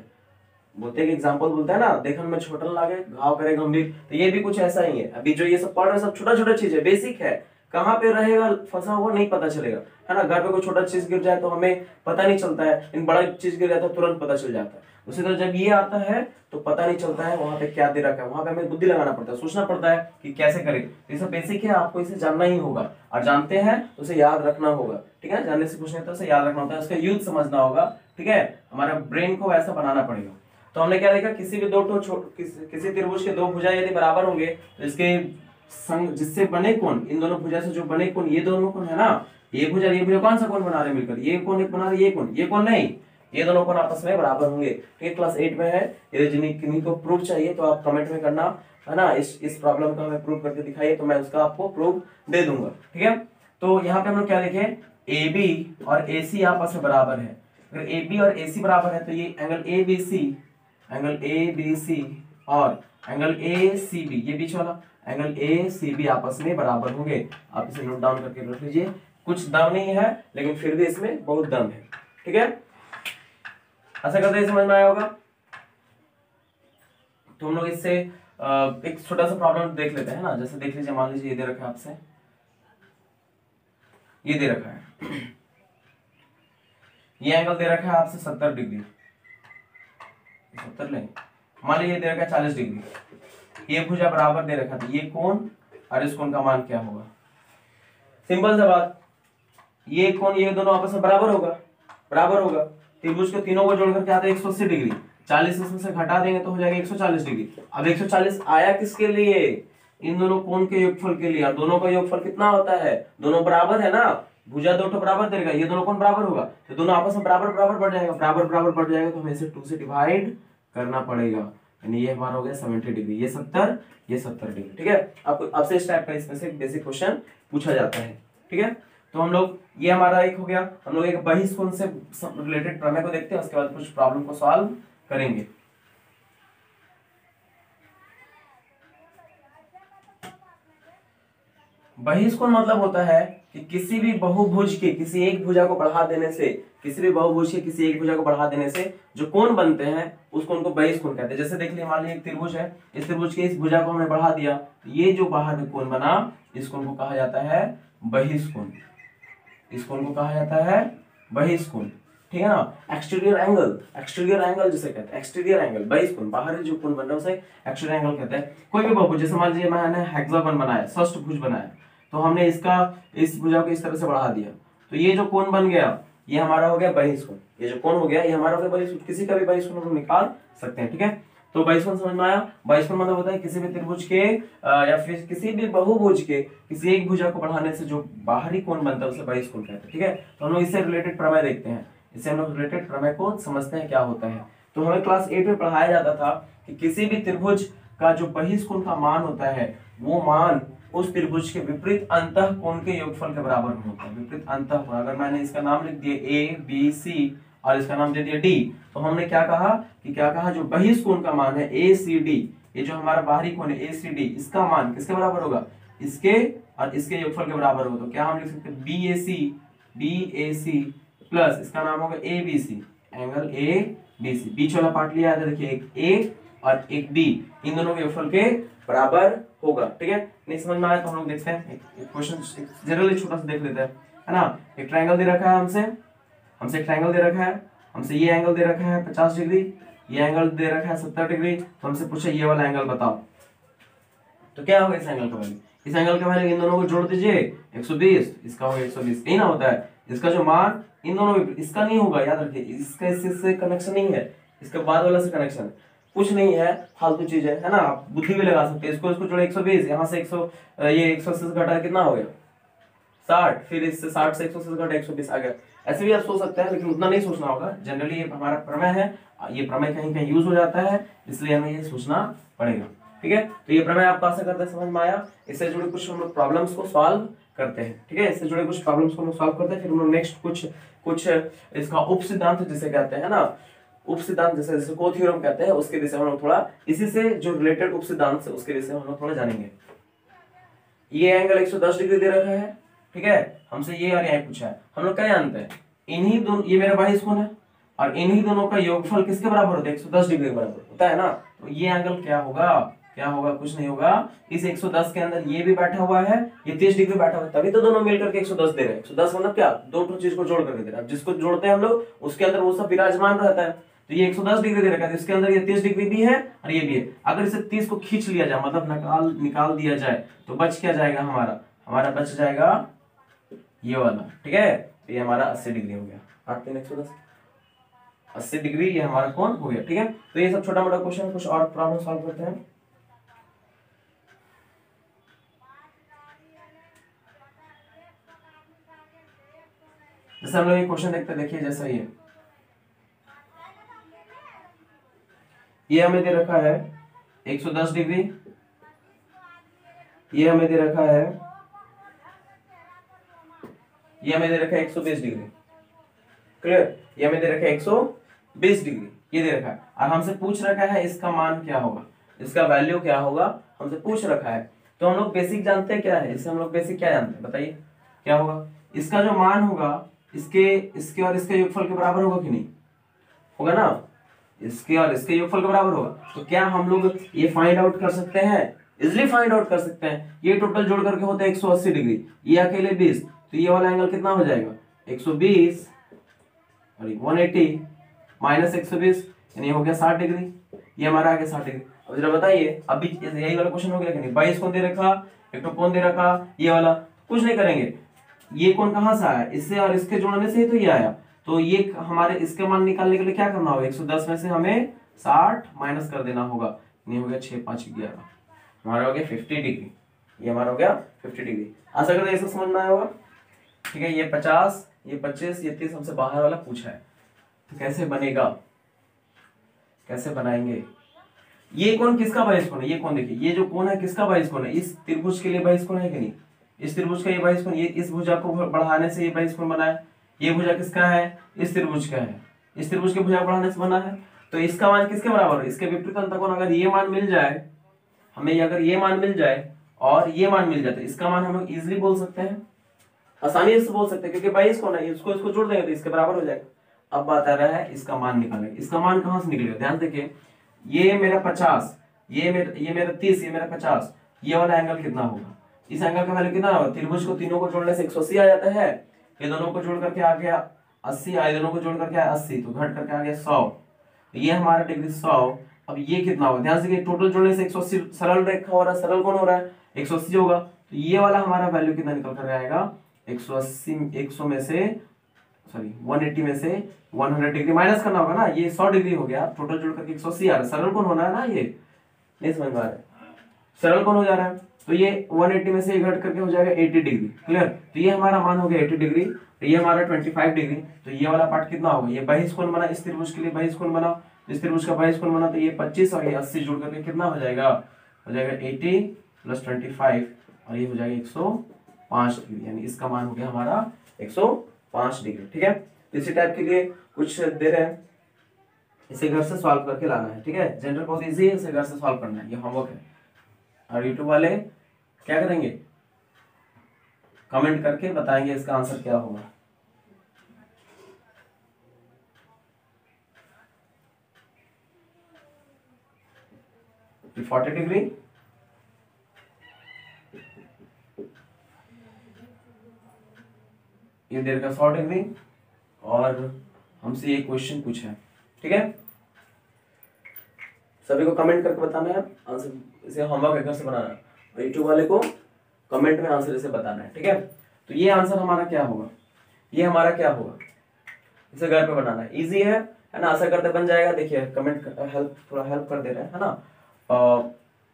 बोलते हैं कि एग्जाम्पल बोलता है ना, देखने में छोटा लागे घाव करे गंभीर, तो ये भी कुछ ऐसा ही है। अभी जो ये सब पढ़ रहे हैं सब छोटा छोटा चीज है, बेसिक है, कहाँ पे रहेगा फंसा हुआ नहीं पता चलेगा, है ना। घर पे कोई छोटा चीज गिर जाए तो हमें पता नहीं चलता है, इन बड़ा चीज गिर जाता है तुरंत पता चल जाता है। उसी तरह जब ये आता है तो पता नहीं चलता है वहां पे क्या दे रखा है, वहां पे हमें बुद्धि लगाना पड़ता है, सोचना पड़ता है कि कैसे करें। तो ये सब बेसिक है, आपको इसे जानना ही होगा, और जानते हैं तो उसे याद रखना होगा, ठीक है। जानने से कुछ नहीं होता, उसे याद रखना होता है, उसका यूज समझना होगा, ठीक है। हमारा ब्रेन को ऐसा बनाना पड़ेगा। तो हमने क्या देखा, किसी भी किसी त्रिभुज के दो भुजा यदि बराबर होंगे तो इसके संग जिससे बने कोण, इन दोनों भुजा से जो बने कोण, ये दोनों कोण है ना, ये भुजा कौन सा कोण बना रहे मिलकर, ये कोण एक बना रहे, ये कोण नहीं, ये दोनों कोण आपस में बराबर होंगे। ठीक, क्लास 8 में है। यदि जिन्हीं को प्रूफ चाहिए तो आप कमेंट में करना, है ना। इस प्रॉब्लम का हमें प्रूफ करके दिखाइए तो मैं उसका आपको प्रूफ दे दूंगा। ठीक है, तो यहाँ पे हम लोग क्या देखें, AB और AC आपस में बराबर है। अगर AB और AC बराबर है तो ये एंगल ABC और एंगल ACB, ये बीच वाला एंगल ACB आपस में बराबर होंगे। आप इसे नोट डाउन करके रख लीजिए। कुछ दम नहीं है लेकिन फिर भी इसमें बहुत दम है। ठीक है, ऐसा करते हैं, समझ में आया होगा। तो हम लोग इससे एक छोटा सा प्रॉब्लम देख लेते हैं ना। जैसे देख लीजिए, मान लीजिए ये दे रखा है आपसे, ये दे रखा है, ये एंगल दे रखा है आपसे 70 डिग्री, 70 लें, मान लीजिए दे रखा है 40 डिग्री, ये भुजा बराबर दे रखा था, ये कोण और इस कोण का मान क्या होगा। सिंपल सा बात, ये कोण ये दोनों आपस में बराबर होगा। त्रिभुज के तीनों को जोड़कर क्या आता है 180 डिग्री, 40 इसमें से घटा देंगे तो हो जाएगा 140 डिग्री। अब 140 आया किसके लिए, इन दोनों कोण के योगफल के लिए। और दोनों का योगफल कितना होता है, दोनों बराबर है ना, भुजा दो तो बराबर देगा, ये दोनों कोण बराबर होगा तो दोनों आपस में बराबर बढ़ जाएगा, बढ़ जाएगा तो हमें इसे 2 से डिवाइड करना पड़ेगा, यानी ये हमारा हो गया 70 डिग्री, ये 70 डिग्री। ठीक है, आपको आपसे इस टाइप का इसमें से बेसिक क्वेश्चन पूछा जाता है। ठीक है, तो हम लोग ये हमारा एक हो गया, हम लोग एक बहिष्कोण से रिलेटेड प्रमेय को देखते हैं, उसके बाद कुछ प्रॉब्लम को सॉल्व करेंगे। बहिष्कोण मतलब होता है कि किसी भी बहुभुज के किसी एक भुजा को बढ़ा देने से, किसी भी बहुभुज के किसी एक भुजा को बढ़ा देने से जो कोण बनते हैं उस कोण को बहिष्कोण कहते हैं। जैसे देख लीजिए, मान लीजिए एक त्रिभुज है, इस त्रिभुज के इस भुजा को हमने बढ़ा दिया तो ये जो बाहर में कोण बना इस कोण को कहा जाता है बहिष्कोण, इस कोण को कहा जाता है बहिष्कोण। ठीक है ना, एक्सटीरियर एंगल जिसे कहते हैं, एक्सटीरियर एंगल बहिष्कोण, बाहरी जो कोण बन रहा है उसे एक्सटीरियर एंगल कहते हैं। कोई भी बहुभुज, जैसे मान लीजिए मैंने हेक्सागन बनाया, षष्ठभुज बनाया, तो हमने इसका इस भुजा को इस तरह से बढ़ा दिया तो ये जो कोण बन गया ये हमारा हो गया बहिष्कोण, ये जो कोण हो गया ये हमारा हो गया बहिष्कोण। किसी का भी बहिष्कोण हम निकाल सकते हैं। ठीक है, तो बहिष्कोण समझ में आया। बहिष्कोण मतलब होता है किसी भी त्रिभुज के या फिर किसी भी बहुभुज के किसी एक भुजा को बढ़ाने से जो बाहरी कोण बनता है उसे बहिष्कोण कहते हैं। ठीक है, तो हम लोग इससे रिलेटेड प्रमेय देखते हैं, इससे हम लोग रिलेटेड प्रमेय को समझते हैं क्या होता है। तो हमें क्लास 8 में पढ़ाया जाता था कि किसी भी त्रिभुज का जो बहिष्कोण का मान होता है वो मान उस त्रिभुज के विपरीत अंतः कोण के योगफल के बराबर होता है। विपरीत अंतः कोण, अगर मैंने इसका नाम लिख दिया A B C और इसका नाम दे दिया D, तो हमने क्या कहा जो बहिष्कोण का मान है ACD, ये जो हमारा बाहरी कोण है ACD, इसका मान किसके बराबर होगा, इसके और इसके योगफल के बराबर होगा। तो क्या हम लिख सकते हैं BAC प्लस इसका नाम होगा ABC, एंगल ABC, बीच वाला पार्ट लिया है, देखिए एक A और एक B, इन दोनों के योगफल के बराबर होगा। ठीक है, नहीं समझ में आया तो हम लोग देखते हैं एक क्वेश्चन जनरली छोटा सा देख लेते हैं, है ना। एक ट्रायंगल दे रखा है हमसे एक ट्रायंगल दे रखा है, हमसे ये एंगल दे रखा है 50 डिग्री, ये एंगल दे रखा है 70 डिग्री, तो हमसे पूछा ये वाला एंगल बताओ। तो क्या होगा इस एंगल का वैल्यू, इस एंगल का वैल्यू इन दोनों को जोड़ दीजिए 120, इसका होगा 120, यही ना होता है। इसका जो मान इन दोनों इसका नहीं होगा, याद रखिए, इसका इससे कनेक्शन नहीं है, इसके बाद वाला से कनेक्शन है, कुछ नहीं है, फालतू चीज है ना। आप बुद्धि भी लगा सकते हैं, इसको जोड़े 120, यहाँ से 100 ये 180 घटा कितना हो गया 60, फिर इससे 60 से 180 घटा 120 आ गया। ऐसे भी आप सोच सकते हैं लेकिन उतना नहीं सोचना होगा। जनरली ये हमारा प्रमेय है, ये प्रमेय कहीं कहीं यूज हो जाता है, इसलिए हमें ये सोचना पड़ेगा। ठीक है, तो ये प्रमेय आपको आशा करते हैं समझ में आया। इससे जुड़े कुछ हम लोग प्रॉब्लम्स को सॉल्व करते हैं। ठीक है, इससे जुड़े कुछ प्रॉब्लम्स को हम लोग सॉल्व करते हैं, फिर हम लोग नेक्स्ट कुछ इसका उप सिद्धांत जिसे कहते हैं ना, उप सिद्धांत जैसे को थ्योरम कहते हैं, उसके विषय में हम लोग थोड़ा इसी से जो रिलेटेड उप सिद्धांत से उसके विषय में हम लोग थोड़ा जानेंगे। ये एंगल 110 डिग्री दे रखा है, ठीक है, हमसे ये और ये पूछा है, हम लोग क्या जानते हैं, इन्हीं दोनों, ये मेरा बहिष्कोण है और इन्हीं दोनों का योगफल किसके बराबर होता है 110 डिग्री के बराबर होता है ना। तो ये एंगल क्या होगा, कुछ नहीं होगा, इस 110 के अंदर ये भी बैठा हुआ है, ये 30 डिग्री बैठा हुआ है, तभी तो दोनों मिलकर के 110 दे रहे हैं। 110 मतलब क्या, दो चीज को जोड़ करके दे रहा है, जिसको जोड़ते हैं हम लोग उसके अंदर वो सब विराजमान रहता है। तो ये 110 डिग्री दे रखा है, इसके अंदर ये 30 डिग्री भी है और ये भी है। अगर इसे 30 को खींच लिया जाए, मतलब निकाल दिया जाए, तो बच क्या जाएगा, हमारा बच जाएगा ये वाला। ठीक है, तो ये हमारा 80 डिग्री हो गया, 8 3 110। 80 डिग्री ये हमारा कोण हो गया। ठीक है, तो ये सब छोटा मोटा क्वेश्चन, कुछ और प्रॉब्लम सॉल्व करते हैं। जैसे हम लोग ये क्वेश्चन देखते हैं, देखिए जैसा ये हमें दे रखा है 110 डिग्री, ये हमें दे रखा है, ये हमें दे रखा है 120 डिग्री। क्लियर, ये हमें दे रखा है 120 डिग्री, ये दे रखा है, और हमसे पूछ रखा है इसका मान क्या होगा, इसका वैल्यू क्या होगा, हमसे पूछ रखा है। तो हम लोग बेसिक जानते हैं क्या है, इससे हम लोग बेसिक क्या जानते हैं, बताइए क्या होगा। इसका जो मान होगा इसके इसके और इसके योगफल के बराबर होगा कि नहीं, होगा ना, इसके और इसके योगफल के बराबर होगा। तो क्या हम लोग ये फाइंड आउट कर सकते हैं, इजिली फाइंड आउट कर सकते हैं। ये टोटल जोड़ करके होते हैं 180 डिग्री, ये अकेले 20, तो ये वाला एंगल कितना हो जाएगा 120 और 180 माइनस 120 यानी हो गया 60 डिग्री, ये हमारा आ गया 60 डिग्री। अब जरा बताइए, अभी यही वाला क्वेश्चन हो गया कि नहीं, 22 कोण दे रखा, एक तो कोण दे रखा, ये वाला कुछ नहीं करेंगे, ये कोण कहां से आया, इससे और इसके जोड़ने से ही तो ये आया। तो ये हमारे इसके मान निकालने के लिए क्या करना होगा, 110 में से हमें 60 माइनस कर देना होगा, नहीं हो गया 6 5 11, हमारा हो गया 50 डिग्री, ये हमारा हो गया 50 डिग्री। आशा करते हैं ऐसा समझ में आया होगा। ठीक है, ये 50, ये 25, ये 30 हमसे बाहर वाला पूछा है, तो कैसे बनेगा, कैसे बनाएंगे। ये कोण किसका बाह्य कोण है, ये कोण देखिए, ये जो कोण है किसका बाह्य कोण है, इस त्रिभुज के लिए बाह्य कोण है कि नहीं, इस त्रिभुज का ये बाह्य कोण, ये इस भुजा को बढ़ाने से ये बाह्य कोण बना है, ये भुजा किसका है, इस त्रिभुज का है, इस त्रिभुज के भुजा को बढ़ाने से बना है। तो इसका मान किसके बराबर है, इसके विपरीत अंतःकोण, अगर ये मान मिल जाए हमें, अगर ये मान मिल जाए और ये मान मिल जाए तो इसका मान हम लोग इजिली बोल सकते हैं, आसानी से बोल सकते हैं, क्योंकि बाईस कोण है, इसको इसको जोड़ देंगे तो इसके बराबर हो जाएगा। अब बात आ रहा है इसका मान निकालने, इसका मान कहां से निकलेगा, ध्यान देखिए, ये मेरा 50, ये मेरा 30, ये मेरा 50, ये वाला एंगल कितना होगा, इस एंगल का वैल्यू कितना होगा, त्रिभुज को तीनों को जोड़ने से 180 आ जाता है, ये दोनों को जोड़ करके आ गया 80, आए दोनों को जोड़ करके आया 80, तो घट करके आ गया 100, ये हमारा डिग्री 100। अब ये कितना होगा, ध्यान से, टोटल जोड़ने से 180 सरल रेखा हो रहा है, सरल कोण हो रहा है, 180 होगा, तो ये वाला हमारा वैल्यू कितना निकल कर आएगा 180, 100 में से सॉरी 180 में से 100 डिग्री माइनस करना होगा ना, ये 100 डिग्री हो गया, टोटल जोड़ करके 180 आ रहा है, सरल कोण होना है ना, ये नहीं समझ में आ रहा है, सरल कोण हो जा रहा है, तो ये 180 में से घट करके हो जाएगा 80 डिग्री। क्लियर, तो ये हमारा मान हो गया 80 डिग्री, तो ये हमारा 25 डिग्री, तो ये वाला पार्ट कितना होगा, ये बाह्य कोण बना, इस त्रिभुज के लिए बाह्य कोण बना, इस त्रिभुज का बाह्य कोण बना, तो ये 25 और ये 80 जोड़ करके कितना हो जाएगा 80 प्लस 25 और ये हो जाएगा 105 डिग्री, यानी इसका मान हो गया हमारा 105 डिग्री। ठीक है, इसी टाइप के लिए कुछ दे रहे हैं, इसे घर से सॉल्व करके लाना है। ठीक है, जनरल बहुत इजी है, इसे घर से सॉल्व करना है, ये होमवर्क है। और यूट्यूब वाले क्या करेंगे, कमेंट करके बताएंगे इसका आंसर क्या होगा। ये 40 डिग्री, ये देर का 100 डिग्री, और हमसे ये क्वेश्चन पूछा है। ठीक है, सभी को कमेंट करके बताना है आंसर, इसे होमवर्क है घर से बनाना है, यूट्यूब वाले को कमेंट में आंसर इसे बताना है। ठीक है, तो ये आंसर हमारा क्या होगा, ये हमारा क्या होगा, इसे घर पे बनाना है, इजी है ना, आशा करते बन जाएगा। देखिए कमेंट हेल्प, थोड़ा हेल्प कर दे रहे हैं, है ना।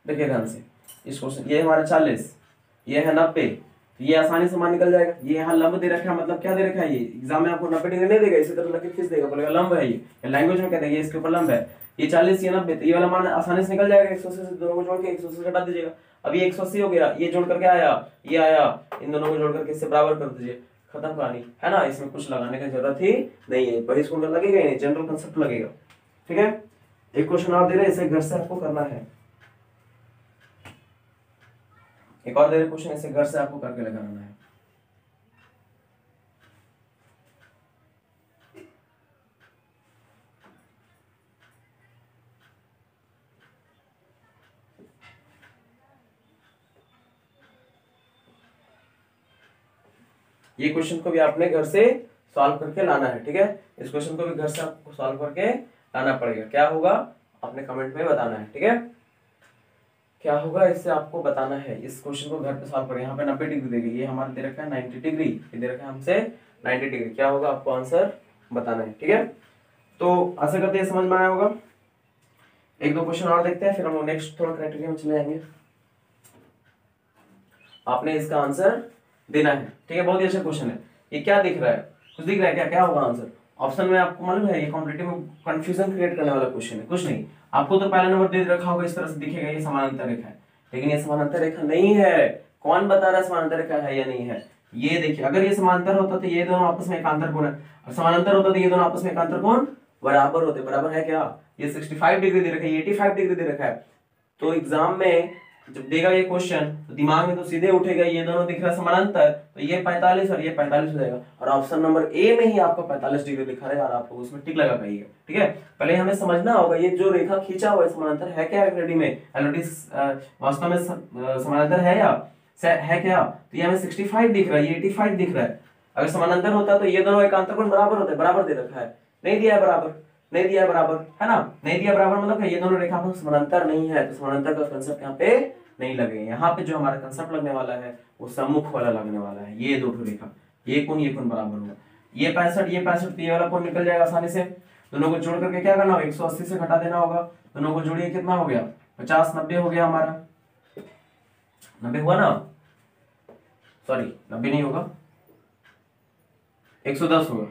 देखिए ध्यान से, इस क्वेश्चन, ये हमारा 40, ये है 90, ये आसानी से मान निकल जाएगा। ये यहाँ लंब दे रखा है, मतलब क्या दे रखा है, ये एग्जाम में आपको 90 डिग्री नहीं देगा, इसी तरह लकीर खींच देगा, बोलेगा लंब है, ये लैंग्वेज में कहते हैं ये इसके ऊपर लंब है, ये 40 ये 90, तो ये वाला मान आसानी से निकल जाएगा, 180 से दोनों को जोड़ के 180 से हटा दीजिएगा। अब ये 180 हो गया, ये जोड़ करके आया, ये आया, इन दोनों को जोड़ करके इससे बराबर कर दीजिए, खत्म कहानी, है ना। इसमें कुछ लगाने की जरूरत ही नहीं है, बहिष् कोण लगेगा नहीं, जनरल कंसेप्ट लगेगा। ठीक है, एक क्वेश्चन और दे रहे हैं, इसे घर से आपको करना है, एक और दे रहे क्वेश्चन, इसे घर से आपको करके लगाना है। ये क्वेश्चन को भी आपने घर से सॉल्व करके लाना है। ठीक है, इस क्वेश्चन को भी घर से आपको सॉल्व करके लाना पड़ेगा, क्या होगा आपने कमेंट में बताना है। ठीक है, क्या होगा इससे आपको बताना है, इस क्वेश्चन को घर पे सॉल्व करें। यहाँ पे 90 डिग्री देगी, ये हमारा दे रखा है 90 डिग्री, ये दे रखा है हमसे 90 डिग्री, क्या होगा आपको आंसर बताना है। ठीक है, तो आशा करते हैं समझ में आया होगा। एक दो क्वेश्चन और देखते हैं, फिर हम लोग नेक्स्ट थोड़ा क्राइटेरिया में चले जाएंगे। आपने इसका आंसर देना है, ठीक है। बहुत ही अच्छा क्वेश्चन है। ये क्या दिख रहा है, कुछ दिख रहा है क्या, क्या होगा आंसर? ऑप्शन में आपको मालूम है ये कॉम्पिटिटिव में कंफ्यूजन क्रिएट करने वाला क्वेश्चन है, कुछ नहीं। आपको तो पहला नंबर दे रखा होगा, इस तरह से दिखेगा ये समानांतर रेखा है, लेकिन ये समानांतर रेखा नहीं है। कौन बता रहा है समानांतर रेखा है या नहीं है? ये देखिए, अगर ये समांतर होता तो ये दोनों आपस में एकांतर कोण है, और समानांतर होता तो ये दोनों आपस में एकांतर कोण बराबर होते। बराबर है क्या? ये 65 डिग्री दे रखा है, ये 85 डिग्री दे रखा है। तो एग्जाम में जब देगा ये क्वेश्चन तो दिमाग में तो सीधे उठेगा, ये दोनों दिख रहा है समानांतर, तो ये 45 और ये 45 हो जाएगा, और ऑप्शन नंबर ए में ही आपको 45 डिग्री दिखा रहेगा, और आपको उसमें टिक लगा पाइएगा, ठीक है। पहले हमें समझना होगा ये जो रेखा खींचा हुआ है समानांतर है क्या ऑलरेडी में, ऑलरेडी वास्तव में समानांतर है या है क्या? तो ये हमें 65 दिख रहा है, ये 85 दिख रहा है। अगर समानांतर होता तो ये दोनों एकांतर कोण बराबर होते, बराबर दे रखा है, नहीं दिया है बराबर, नहीं दिया है बराबर, है ना। नहीं दिया बराबर मतलब ये दोनों रेखा समानांतर नहीं है, तो समानांतर का कंसेप्ट यहाँ पे नहीं लगेगा। यहाँ पे जो हमारा कंसेप्ट लगने वाला है वो सम्मुख वाला लगने वाला है। ये दो रेखा, ये कोण बराबर होगा, ये 65 तो ये वाला कोण निकल जाएगा आसानी से। दोनों को जोड़ करके क्या करना होगा, 180 से घटा देना होगा। दोनों को जोड़िए, कितना हो गया? 50, 90 हो गया हमारा, 90 हुआ ना, सॉरी 90 नहीं होगा, 110 होगा,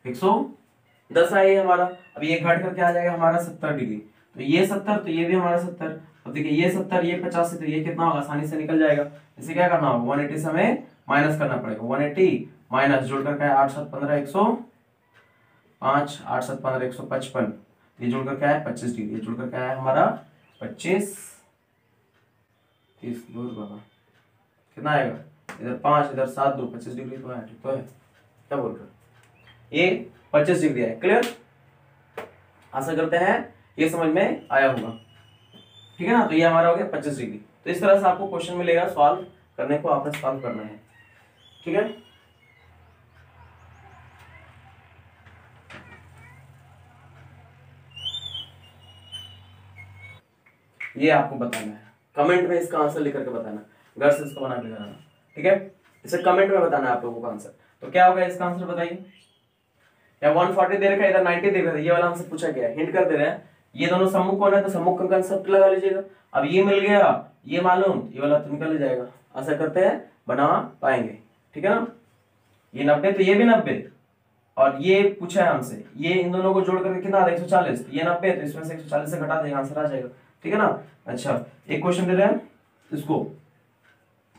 110 है ये हमारा। अब ये घट करके आ जाएगा हमारा 70 डिग्री, तो ये 70 तो ये भी हमारा 70। अब देखिए ये 70 ये 50 तो ये कितना होगा, आसानी से निकल जाएगा। इसे क्या करना होगा, 180 से हमें माइनस करना पड़ेगा। 180 माइनस जोड़ करके 8 7 15 105, 8 7 15 155, ये जोड़ करके आया 25 डिग्री, ये जोड़ करके आया हमारा 25 30 दूर बाबा कितना आएगा, इधर 5 इधर 7 2 25 डिग्री तो है, ठीक तो है, क्या बोल रहे ये 25 डिग्री है। क्लियर? आशा करते हैं ये समझ में आया होगा, ठीक है ना। तो ये हमारा हो गया 25 डिग्री। तो इस तरह से आपको क्वेश्चन मिलेगा, सॉल्व करने को आपने सॉल्व करना है, ठीक है। ये आपको बताना है, कमेंट में इसका आंसर लिख करके बताना, घर से इसको बना के लगाना, ठीक है। इसे कमेंट में बताना है आप लोगों का आंसर। तो क्या होगा इसका आंसर बताइए। या 140 दे रखा है, इधर 90 दे रखा है, ये वाला हमसे पूछा गया है, हिंट कर दे रहे हैं। ये दोनों सम्मुख कोण है तो सम्मुख का कंसेप्ट लगा लीजिएगा। अब ये मिल गया, ये मालूम, ये वाला तो निकल जाएगा। आशा करते हैं बना पाएंगे, ठीक है ना। ये 90 तो ये भी 90, और ये पूछा है हमसे, ये इन दोनों को जोड़ करके कितना आ रहा है 140, ये 90 तो इसमें से 140 से घटा देगा, आंसर आ जाएगा, ठीक है ना। अच्छा एक क्वेश्चन दे रहे हैं इसको,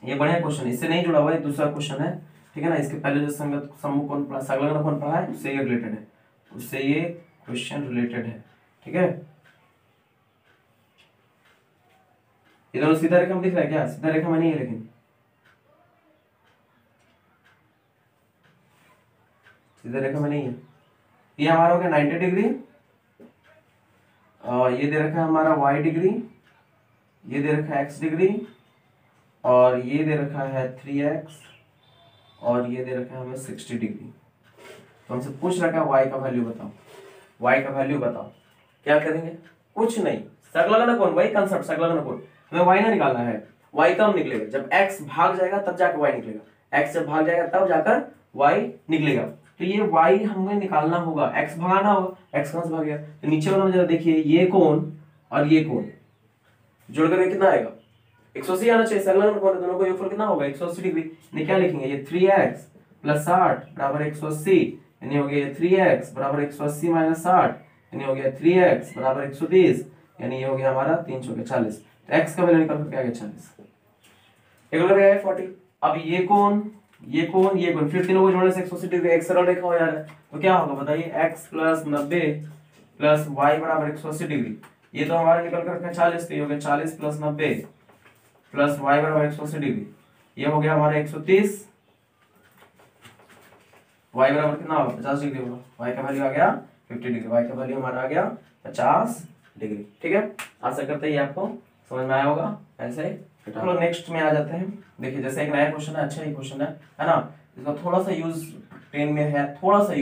ये बढ़िया क्वेश्चन, इससे नहीं जुड़ा हुआ है, दूसरा क्वेश्चन है, ठीक है ना। इसके पहले जो संगत सम्मुख कोण पढ़ा, संलग्न कोण पढ़ा है, उससे ये रिलेटेड है, उससे ये क्वेश्चन रिलेटेड है, ठीक है। ये दोनों सीधा रेखा में दिख रहा है क्या? सीधा रेखा में नहीं है, लेकिन सीधा रेखा में नहीं है। ये हमारा हो गया 90 डिग्री, और ये दे रखा है हमारा y डिग्री, ये दे रखा है x डिग्री, और ये दे रखा है 3x, और ये दे रखा है हमें 60 डिग्री। तो हमसे पूछ रखा है y का वैल्यू बताओ, y का वैल्यू बताओ। क्या करेंगे? कुछ नहीं, संलग्न कोण, वही कंसेप्ट संलग्न कोण, हमें y ना निकालना है। y कब निकलेगा? जब x भाग जाएगा तब जाकर y निकलेगा, x जब भाग जाएगा तब जाकर y निकलेगा। तो ये y हमें निकालना होगा, x भगाना होगा, x कहां से भाग गया? तो नीचे वाला में जरा देखिए, ये कोण और ये कोण जोड़ करके कितना आएगा? 180 आना चाहिए, संलग्न कोण दोनों को योगफल कितना होगा? 180 डिग्री। ने क्या लिखेंगे, ये 3x + 60 बराबर 180, यानी हो गया 3x बराबर 180 - 60, यानी हो गया 3x बराबर 120, यानी ये हो गया हमारा 3 × 40। तो x का वैल्यू निकल करके आ गया 40, एक लग गया 40। अब ये कोण, ये कोण, ये कोण, फिर तीनों को जोड़ने से 180 डिग्री, एक सरल रेखा हो जा रहा है। तो क्या होगा बताइए, x + 90 + y बराबर 180 डिग्री। ये तो हमारा निकल करके 40, तो ये हो गया 40 + 90 + y बराबर 180 डिग्री, ये हो गया हमारा 130। y बराबर कितना होगा? 50 डिग्री होगा। y का वैल्यू आ गया 50 डिग्री, y का वैल्यू हमारा आ गया 50 डिग्री, ठीक है। आशा करते हैं ये आपको समझ में आया होगा। ऐसे ही चलो नेक्स्ट में आ जाते हैं। देखिए जैसे एक नया क्वेश्चन है, अच्छा ही क्वेश्चन है ना। इसका थोड़ा सा यूज ट्रेन में है, थोड़ा सा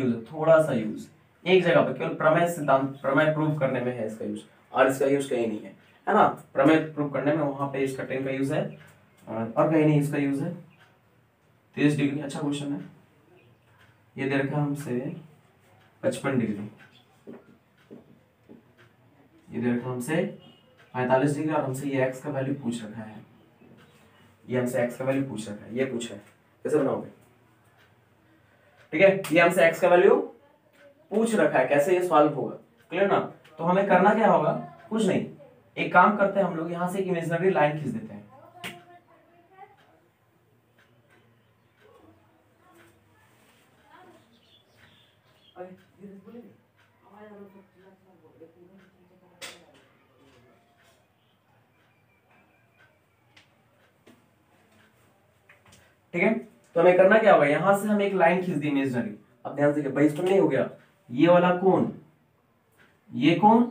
यूज एक जगह पे, केवल प्रमेय सिद्धांत, प्रमेय प्रूव करने में है इसका यूज, और इसका यूज कहीं नहीं है ना। प्रमेय प्रूव करने में वहां पे इसका ट्रेन का यूज है, और कहीं नहीं इसका यूज है। 30 डिग्री, अच्छा क्वेश्चन है। ये दे रखा है हमसे 55 डिग्री, ये दे रखा हमसे 45 डिग्री और हमसे ये x का वैल्यू पूछ रखा है, ये हमसे x का वैल्यू पूछ रखा है, ये पूछा है, कैसे बनाओगे? ठीक है, ये हमसे x का वैल्यू पूछ रखा है, कैसे ये सॉल्व होगा, क्लियर ना? तो हमें करना क्या होगा, कुछ नहीं, एक काम करते हैं हम लोग, यहां से एक इमेजिनरी लाइन खींच देते हैं। ठीक है, तो हमें करना क्या होगा, यहां से हम एक लाइन खींच दी इमेजिनरी। अब ध्यान से, 22 कोण नहीं हो गया, ये वाला कोण, ये कोण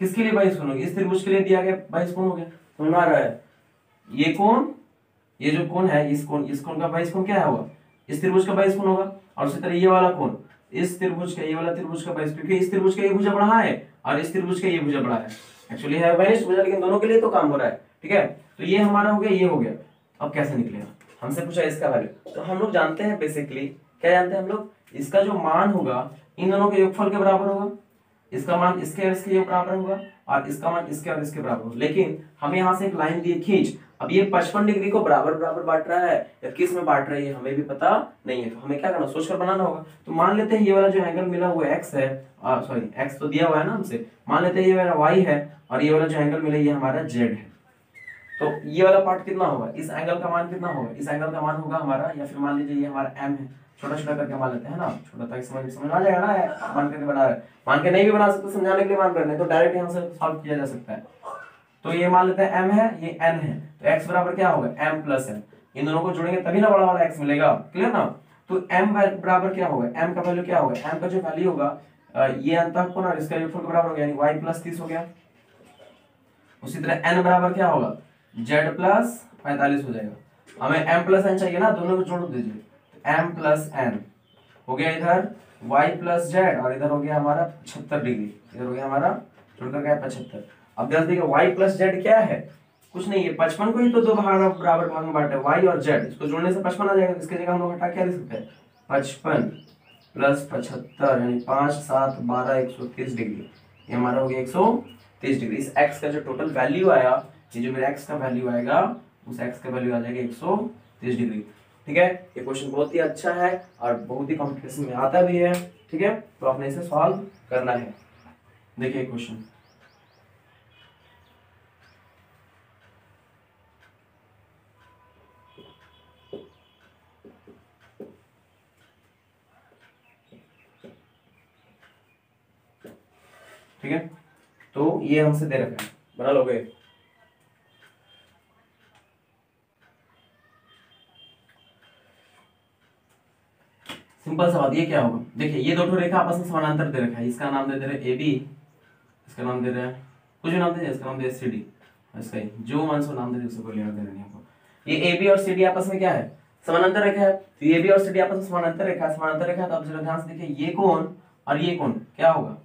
किसके लिए 22 कोण हो गया, इस त्रिभुज के लिए दिया गया 22 कोण हो गया, समझ आ रहा है? ये कोण, ये जो कोण है, इस कोण का 22 कोण क्या होगा, इस त्रिभुज का 22 कोण होगा। और उसी तरह ये वाला कोण, इस त्रिभुज का, ये वाला त्रिभुज का 22, क्योंकि इस त्रिभुज का ये भुजा बड़ा है और इस त्रिभुज का ये भुजा बड़ा है, एक्चुअली है वैनिश भुजा, लेकिन दोनों के लिए तो काम हो रहा है। ठीक है, तो ये हमारा हो गया, ये हो गया। अब कैसे निकलेगा, हमसे पूछा इसका वैल्यू, तो हम लोग जानते हैं बेसिकली, क्या जानते हैं हम लोग, इसका जो मान होगा इन दोनों के योगफल के बराबर होगा, इसका मान इसके और इसके बराबर होगा और इसका मान इसके और इसके बराबर होगा। लेकिन हमें यहाँ से एक लाइन दी खींच, अब ये 55 डिग्री को बराबर बराबर बांट रहा है या किस में बांट रहा है ये हमें भी पता नहीं है, तो हमें क्या करना, सोचकर बनाना होगा। तो मान लेते हैं ये वाला जो एंगल मिला वो x है, सॉरी x तो दिया हुआ है ना हमसे, मान लेते हैं ये वाला y है और ये वाला जो एंगल मिला ये हमारा z है। तो ये वाला पार्ट कितना होगा, इस एंगल का मान कितना होगा, इस एंगल का मान होगा हमारा, या फिर मान लीजिए ये हमारा m है, छोटा छोटा करके मान लेते हैं ना, छोटा ताकि समझ आ जाएगा ना, मान करके बना रहे, मान के नहीं भी बना सकते, समझाने के लिए मान करने, तो डायरेक्ट यहाँ से सॉल्व किया जा सकता है। तो ये मान लेते हैं m है, ये n है, तो x बराबर क्या होगा, m प्लस n, इन दोनों को जोड़ेंगे तभी ना बड़ा वाला x मिलेगा, क्लियर ना? तो m बराबर क्या होगा, m का वैल्यू क्या होगा, m का जो वैल्यू होगा ये अंतःकोण और इसका योगफल के बराबर हो गया, यानी y प्लस 30 हो गया। उसी तरह n बराबर क्या होगा, z प्लस 45 हो जाएगा। हमें m प्लस n चाहिए ना, दोनों को जोड़ दीजिए, m प्लस n हो गया, इधर y प्लस z और इधर हो गया हमारा 75 डिग्री, इधर हो गया हमारा जोड़कर क्या 75। अब ध्यान देखिए y प्लस z क्या है, कुछ नहीं है, 55 को ही तो दो बराबर भाग में बांटे, y और z, इसको जोड़ने से 55 आ जाएगा, इसके जगह हम लोग हटा क्या लिख सकते हैं, 55 प्लस 75 यानी 5 7 12 130 डिग्री, ये हमारा हो गया 130 डिग्री। इस x का जो टोटल वैल्यू आया, ये जो मेरा x का वैल्यू आएगा, उस x का वैल्यू आ जाएगा 130 डिग्री। ठीक है, ये क्वेश्चन बहुत ही अच्छा है और बहुत ही कॉम्पिटिशन में आता भी है। ठीक है, तो आपने इसे सॉल्व करना है। देखिए क्वेश्चन, ठीक है, तो ये हमसे दे रखा है, बना लोगे? सिंपल सा बात, ये क्या होगा, देखिए ये दो रेखा आपस में समानांतर दे रखा है, इसका नाम दे रहे हैं AB, इसका नाम दे रहे हैं कुछ नाम दे, इसका नाम दे CD, इसका जो मान सो नाम दे उससे कोई लेना देना नहीं आपको। ये AB और CD आपस में क्या है, समानांतर रेखा है, तो ये AB और CD आपस में समानांतर रेखा है, समानांतर रेखा, तो आप जरा ध्यान से देखिए, ये कोण और ये कोण क्या होगा,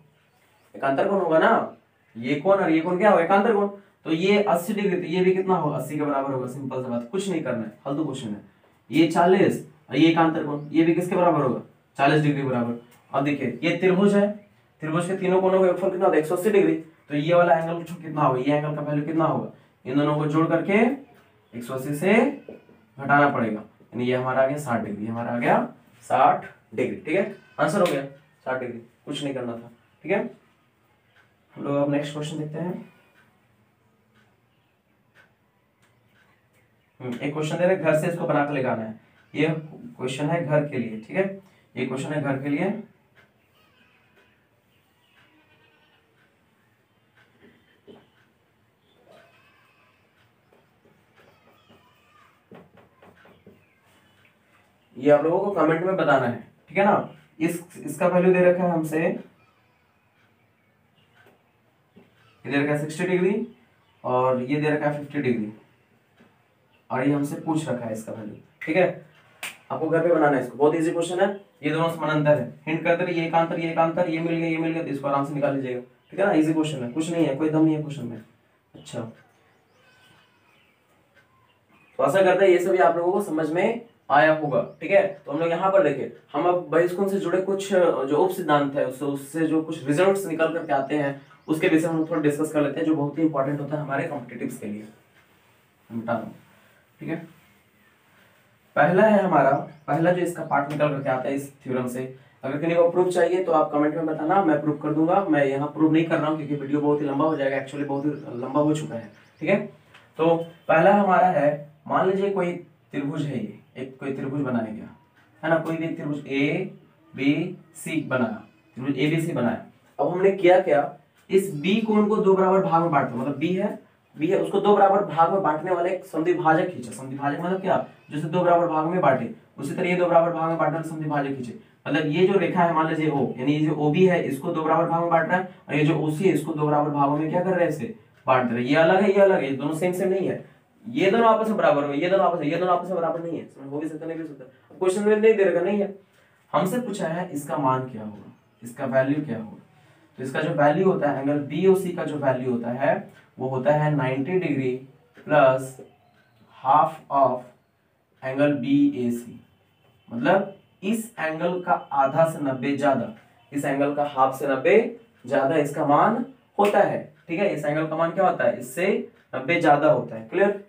एकांतर कोण होगा ना, ये कोण और ये कोण क्या होगा, एकांतर कोण। तो ये 80 डिग्री, तो ये भी कितना होगा, 80 के बराबर होगा। सिंपल सा बात, कुछ नहीं करना है, फालतू क्वेश्चन है। ये 40 और ये एकांतर कोण, ये भी किसके बराबर होगा, 40 डिग्री बराबर। अब देखिए ये त्रिभुज है, त्रिभुज के तीनों कोणों का योगफल कितना होगा, 180 डिग्री, तो ये वाला एंगल कितना होगा, ये एंगल का वैल्यू कितना होगा, इन दोनों को जोड़ करके 180 से घटाना पड़ेगा, यानी ये हमारा आ गया 60 डिग्री, हमारा आ गया 60 डिग्री। ठीक है, आंसर हो गया 60 डिग्री, कुछ नहीं करना था। ठीक है, हम लोग अब नेक्स्ट क्वेश्चन देखते हैं। एक क्वेश्चन दे रहे घर से इसको बनाकर लेकर आना है, ये क्वेश्चन है घर के लिए। ठीक है, ये क्वेश्चन है घर के लिए। ये आप लोगों को कमेंट में बताना है, ठीक है ना। इसका वैल्यू दे रखा है हमसे, ये दे रखा है 60 डिग्री और ये दे रखा है 50 डिग्री और ये हमसे पूछ रखा है इसका वैल्यू। ठीक है, आपको घर पे बनाना है इसको, बहुत इजी क्वेश्चन है। ये दोनों समानांतर है, हिंट करते रहिए, ये एकांतर ये एकांतर, ये मिल गया ये मिल गया, तो इसको आराम से निकाल लीजिएगा। ठीक है ना, इजी क्वेश्चन है, कुछ नहीं है, कोई दम नहीं है क्वेश्चन में। अच्छा, तो आशा करते हैं ये सभी आप लोगों को समझ में आया होगा। ठीक है, तो हम लोग यहाँ पर देखें, हम अब बहिष्कोण से जुड़े कुछ जो उप सिद्धांत है उससे जो कुछ रिजल्ट्स निकल करके आते हैं उसके विषय में हम थोड़ा डिस्कस कर लेते हैं, जो बहुत ही इंपॉर्टेंट होता है हमारे कॉम्पिटिटिव्स के लिए। मैं बता रहा हूँ, ठीक है। पहला है हमारा, पहला जो इसका पार्ट निकल करके आता है इस थ्योरम से, अगर किसी को प्रूफ चाहिए तो आप कमेंट में बताना, मैं प्रूफ कर दूंगा। मैं यहाँ प्रूफ नहीं कर रहा हूँ क्योंकि वीडियो बहुत ही लंबा हो जाएगा, एक्चुअली बहुत ही लंबा हो चुका है, ठीक है। तो पहला हमारा है, मान लीजिए कोई त्रिभुज है, ये एक कोई त्रिभुज बनाया गया है ना, कोई भी त्रिभुज ए बी सी बनाया, त्रिभुज ए बी सी बनाया। अब हमने किया क्या, इस बी कोण को दो बराबर भाग में बांटा, मतलब बी है उसको दो बराबर भाग में बांटने वाले एक समद्विभाजक खींचा। समद्विभाजक मतलब क्या, जैसे दो बराबर भाग में बांटे उसी तरह ये दो बराबर भाग में बांटने वाले समद्विभाजक खींचे। मतलब ये जो रेखा है मान लीजिए ओ, यानी ये जो ओबी है इसको दो बराबर भाग में बांट रहा है, और ये जो ओसी है इसको दो बराबर भागों में क्या कर रहे हैं, इसे बांट रहे हैं। ये अलग है, ये अलग है, ये दोनों सेम नहीं है, ये दोनों आपस में बराबर है, ये दोनों आपस में बराबर नहीं है, हो भी सकता नहीं भी सकता। क्वेश्चन में नहीं दे रखा, नहीं है, हमसे पूछा है इसका मान क्या होगा, इसका वैल्यू क्या होगा। तो इसका जो वैल्यू होता है एंगल बी ओ सी का जो वैल्यू होता है वो होता है 90 degree plus half of angle B A C. मतलब इस एंगल का आधा से 90 ज्यादा, इस एंगल का हाफ से 90 ज्यादा इसका मान होता है, ठीक है। इस एंगल का मान क्या होता है, इससे 90 ज्यादा होता है, क्लियर।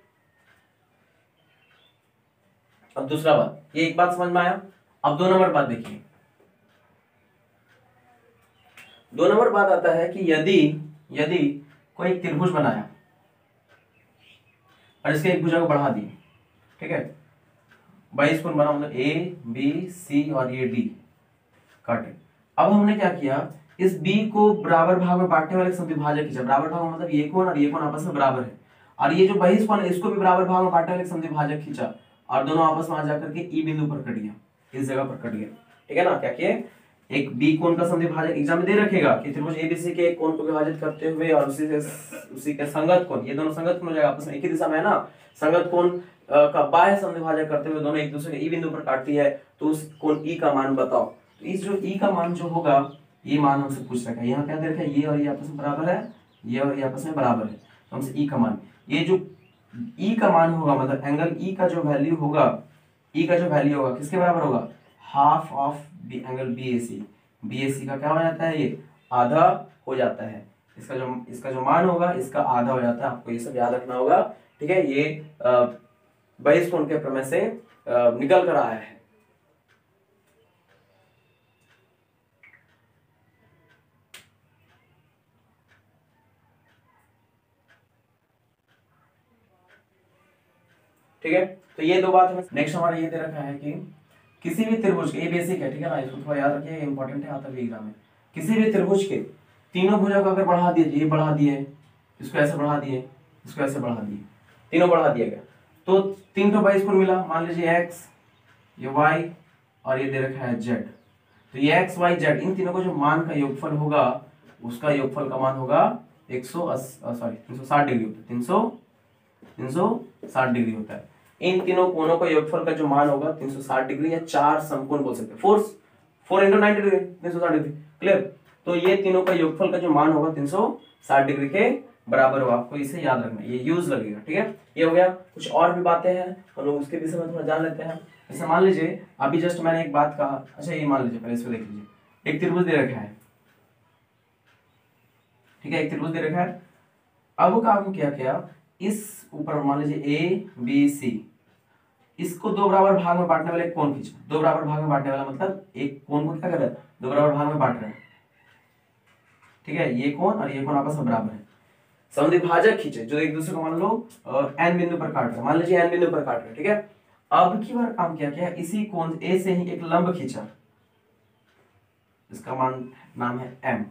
अब दूसरा बात, ये एक बात समझ में आया। अब 2 नंबर बात देखिए, 2 नंबर बात आता है कि यदि कोई एक त्रिभुज बनाया और इसके एक भुजा को बढ़ा दिए, ठीक है, 22 कोण बना, मतलब ए बी सी और ये डी काटे। अब हमने क्या किया, इस बी को बराबर भाग में बांटने वाले समद्विभाजक खींचा। बराबर भाग में मतलब ये कोण और ये कोण आपस में बराबर है, और ये जो 22 कोण है इसको भी बराबर भाग में बांटने वाले समद्विभाजक खींचा, और दोनों आपस में आ जाकर के ई बिंदु पर कट गया, इस जगह पर कट गया, ठीक है ना। क्या किए, एक बी कोण का समद्विभाजक एग्जाम में दे रखेगा कि त्रिभुज एबीसी के एक कोण को विभाजित करते हुए और उसी के संगत कोण, ये दोनों संगत कोण हो जाएगा, आपस में एक ही दिशा में है ना, संगत कोण का बाह्य समद्विभाजक करते हुए दोनों एक दूसरे के ई बिंदु पर काटती है, तो उस कोण ई का मान बताओ। तो इस जो ई का मान जो होगा, ये मान हमसे पूछ रखा है, यहाँ क्या दे रखा है, ये और ये आपस में बराबर है, ये और ये आपस में बराबर है, तो हमसे ई का मान, ये जो ई का मान होगा, मतलब एंगल ई का जो वैल्यू होगा, ई का जो वैल्यू होगा किसके बराबर होगा, half of angle B A सी का क्या हो जाता है, ये आधा हो जाता है। इसका जो मान होगा इसका आधा हो जाता है, आपको ये सब याद रखना होगा, ठीक है। ये 22 कोण के प्रमेय से निकल कर आया है। ठीक है, तो ये 2 बात हमें। नेक्स्ट हमारा ये दे रखा है कि किसी भी त्रिभुज के, ये बेसिक है, ठीक है ना, इसको थोड़ा याद रखिए, इंपॉर्टेंट है, आता है एग्जाम में। किसी भी त्रिभुज के तीनों भुजा को अगर बढ़ा दिए, ये बढ़ा दिए, इसको ऐसे बढ़ा दिए, इसको ऐसे बढ़ा दिए, तीनों बढ़ा दिया गया, तो 3 तो 22 कोण मिला। मान लीजिए x, ये y और ये दे रखा है z, तो ये x y z इन तीनों को जो मान का योगफल होगा, उसका योगफल का मान होगा 360 डिग्री होता है, 360 डिग्री होता है। इन तीनों कोणों का योगफल का जो मान होगा 360 डिग्री, या 4 समकोण बोल सकते हैं, 4 into 90 डिग्री, 360 डिग्री, क्लियर। तो ये तीनों का योगफल का जो मान होगा 360 डिग्री के बराबर होगा, आपको इसे याद रखना, ये यूज लगेगा, ठीक है। ये हो गया। कुछ और भी बातें हैं, हम लोग उसके विषय में थोड़ा जान लेते हैं। जैसे मान लीजिए अभी जस्ट मैंने एक बात कहा, अच्छा ये मान लीजिए, पहले इसको देख लीजिए, एक त्रिभुज दे रखा है, ठीक है, एक त्रिभुज दे रखा है। अब काम क्या किया, इस ऊपर मान लीजिए ए बी सी, इसको दो बराबर भाग में बांटने वाला एक कोण खींचा। दो बराबर भाग में बांटने वाला मतलब एक कोण को क्या कर रहा है, दो बराबर भाग में बांट रहा है, ठीक है। ये कोण और ये कोण आपस में बराबर है, समद्विभाजक खींचे जो एक दूसरे को मान लो एन बिंदु पर काट रहे हैं, मान लीजिए एन बिंदु पर काट रहे हैं, ठीक है। अब की बार काम क्या किया, इसी कोण ए से ही एक लंब खींचा, इसका नाम है एम,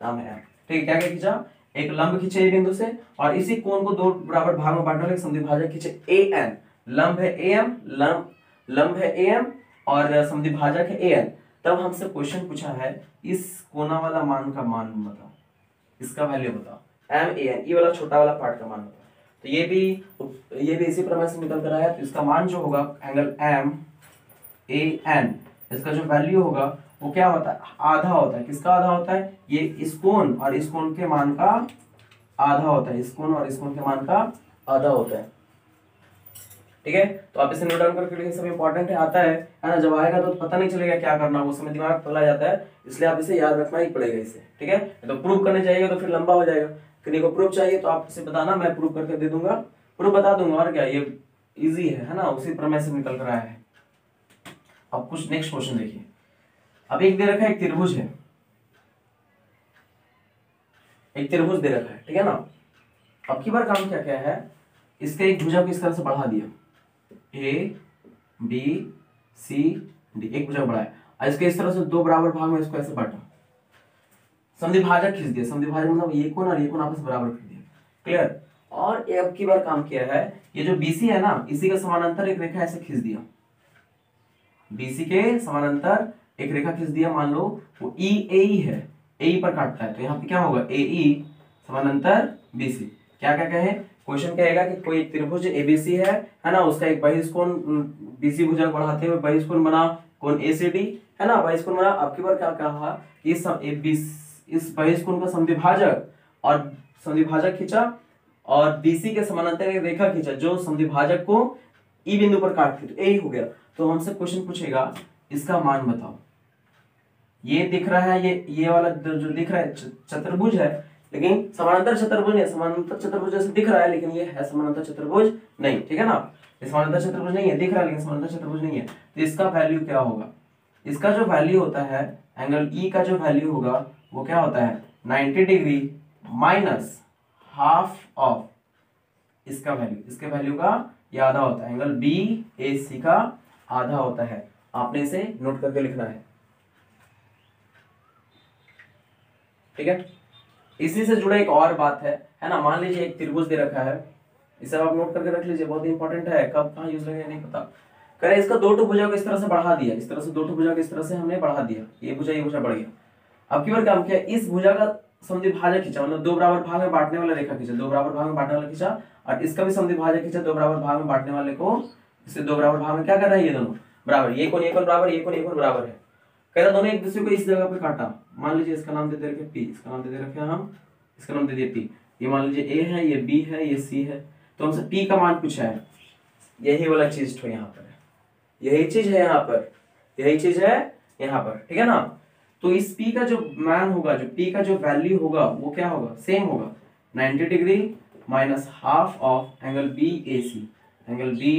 ठीक है। क्या क्या खींचा, एक लंब खींचे ए बिंदु से, और इसी कोण को दो बराबर भाग में बांटने वाले समद्विभाजक खींचे ए एन, लंब है ए एम, लंब है ए एम और समद्विभाजक है ए एन। तब हमसे क्वेश्चन पूछा है इस कोना वाला मान का मान बताओ, इसका वैल्यू बताओ, एम ए एन, ये वाला छोटा वाला पार्ट का मान बताओ। तो ये भी इसी प्रकार से निकल कर आया। तो इसका मान जो होगा एंगल एम ए एन, इसका जो वैल्यू होगा वो क्या होता है, आधा होता है। किसका आधा होता है, ये इस कोण और इस कोण के मान का आधा होता है, इस कोण और इस कोण के मान का आधा होता है, ठीक है। तो आप इसे नोट डाउन करके लिखिए, सब इंपॉर्टेंट है, आता है ना। जब आएगा तो पता नहीं चलेगा क्या करना, वो समय दिमाग खुला जाता है, इसलिए आप इसे याद रखना ही पड़ेगा इसे, ठीक है। तो प्रूव करने जाइएगा तो फिर लंबा हो जाएगा। किसी को प्रूफ चाहिए तो आप इसे बताना, मैं प्रूव करके दे दूंगा, प्रूफ बता दूंगा, और क्या, ये इजी है ना, उसी प्रमेय से निकल कर आया है। अब कुछ नेक्स्ट क्वेश्चन देखिए। अब एक दे रखा है, एक त्रिभुज है, एक त्रिभुज दे रखा है, ठीक है ना। अब की बार काम क्या क्या है, इसके एक भुजा को इस तरह से बढ़ा दिया, ए बी सी डी, एक भुजा बढ़ाया, और इसके इस तरह से दो बराबर भाग में इसको ऐसे बांटा, समद्विभाजक खींच दिया, समद्विभाजक मतलब ये कोण और ये कोण आपस में बराबर कर दिया, क्लियर। और अब की बार काम किया है, ये जो बीसी है ना, इसी का समानांतर एक रेखा ऐसे खींच दिया, बीसी के समानांतर एक रेखा खींच दिया, मान लो वो ई ए है, ए पर काटता है, तो यहाँ पे क्या होगा, ए ई समानांतर बीसी। क्या क्या कहे, क्वेश्चन कहेगा कि कोई त्रिभुज एबीसी है ना, उसका एक बहिष्कोण बीसी भुजा बढ़ाते हुए बहिष्कोण बना कोण एसीडी, है ना, बहिष्कोण बना। आपकी बार क्या कहा, इस बहिष्कोण का समद्विभाजक, और समद्विभाजक खींचा और बीसी के समानांतर एक रेखा खींचा जो समद्विभाजक को ई बिंदु पर काटती, तो ए हो गया। तो हमसे क्वेश्चन पूछेगा इसका मान बताओ। ये दिख रहा है, ये वाला जो दिख रहा है चतुर्भुज है, लेकिन समानांतर चतुर्भुज नहीं, समानांतर चतुर्भुज जैसे दिख रहा है, लेकिन ये है समानांतर चतुर्भुज नहीं, ठीक है ना। समानांतर चतुर्भुज नहीं है, दिख रहा है लेकिन समानांतर चतुर्भुज नहीं है। तो इसका वैल्यू क्या होगा, इसका जो वैल्यू होता है एंगल ई का जो वैल्यू होगा वो क्या होता है, 90 डिग्री माइनस हाफ ऑफ इसका वैल्यू, इसके वैल्यू का ये आधा होता है, एंगल बी ए सी का आधा होता है। आपने इसे नोट करके लिखना है, ठीक है। इसी से जुड़ा एक और बात है ना, मान लीजिए एक त्रिभुज दे रखा है, इसे आप नोट करके रख लीजिए, बहुत इंपॉर्टेंट है, कब कहाँ यूज लगेगा नहीं पता। करें इसका दो टू भुजा को इस तरह से बढ़ा दिया, इस तरह से दो टू भुजा को इस तरह से हमने बढ़ा दिया, ये भुजा बढ़ गया। अब की बार काम किया, इस भुजा का समद्विभाजक खींचा, मतलब दो बराबर भाग में बांटने वाला रेखा खींचा, दो बराबर भाग में बांटने वाला खींचा, और इसका भी समद्विभाजक खींचा, दो बराबर भाग में बांटने वाले को, इससे दो बराबर भाग में क्या कर रहा है, ये दोनों बराबर, ये कोण बराबर, ये कोण बराबर है। कहता दोनों एक दूसरे को इस जगह पे काटा, मान लीजिए इसका नाम दे दे रखे पी, इसका नाम दे दे रखे हम, इसका नाम दे दिया पी, ये मान लीजिए ए है, ये बी है, ये सी है। तो हमसे पी का मान पूछा है, यही वाला चीज तो यहाँ पर है, यही चीज है यहाँ पर, यही चीज है यहाँ पर, ठीक है ना। तो इस पी का जो मान होगा, जो पी का जो वैल्यू होगा वो क्या होगा, सेम होगा, 90 degree minus half of angle B A C, angle B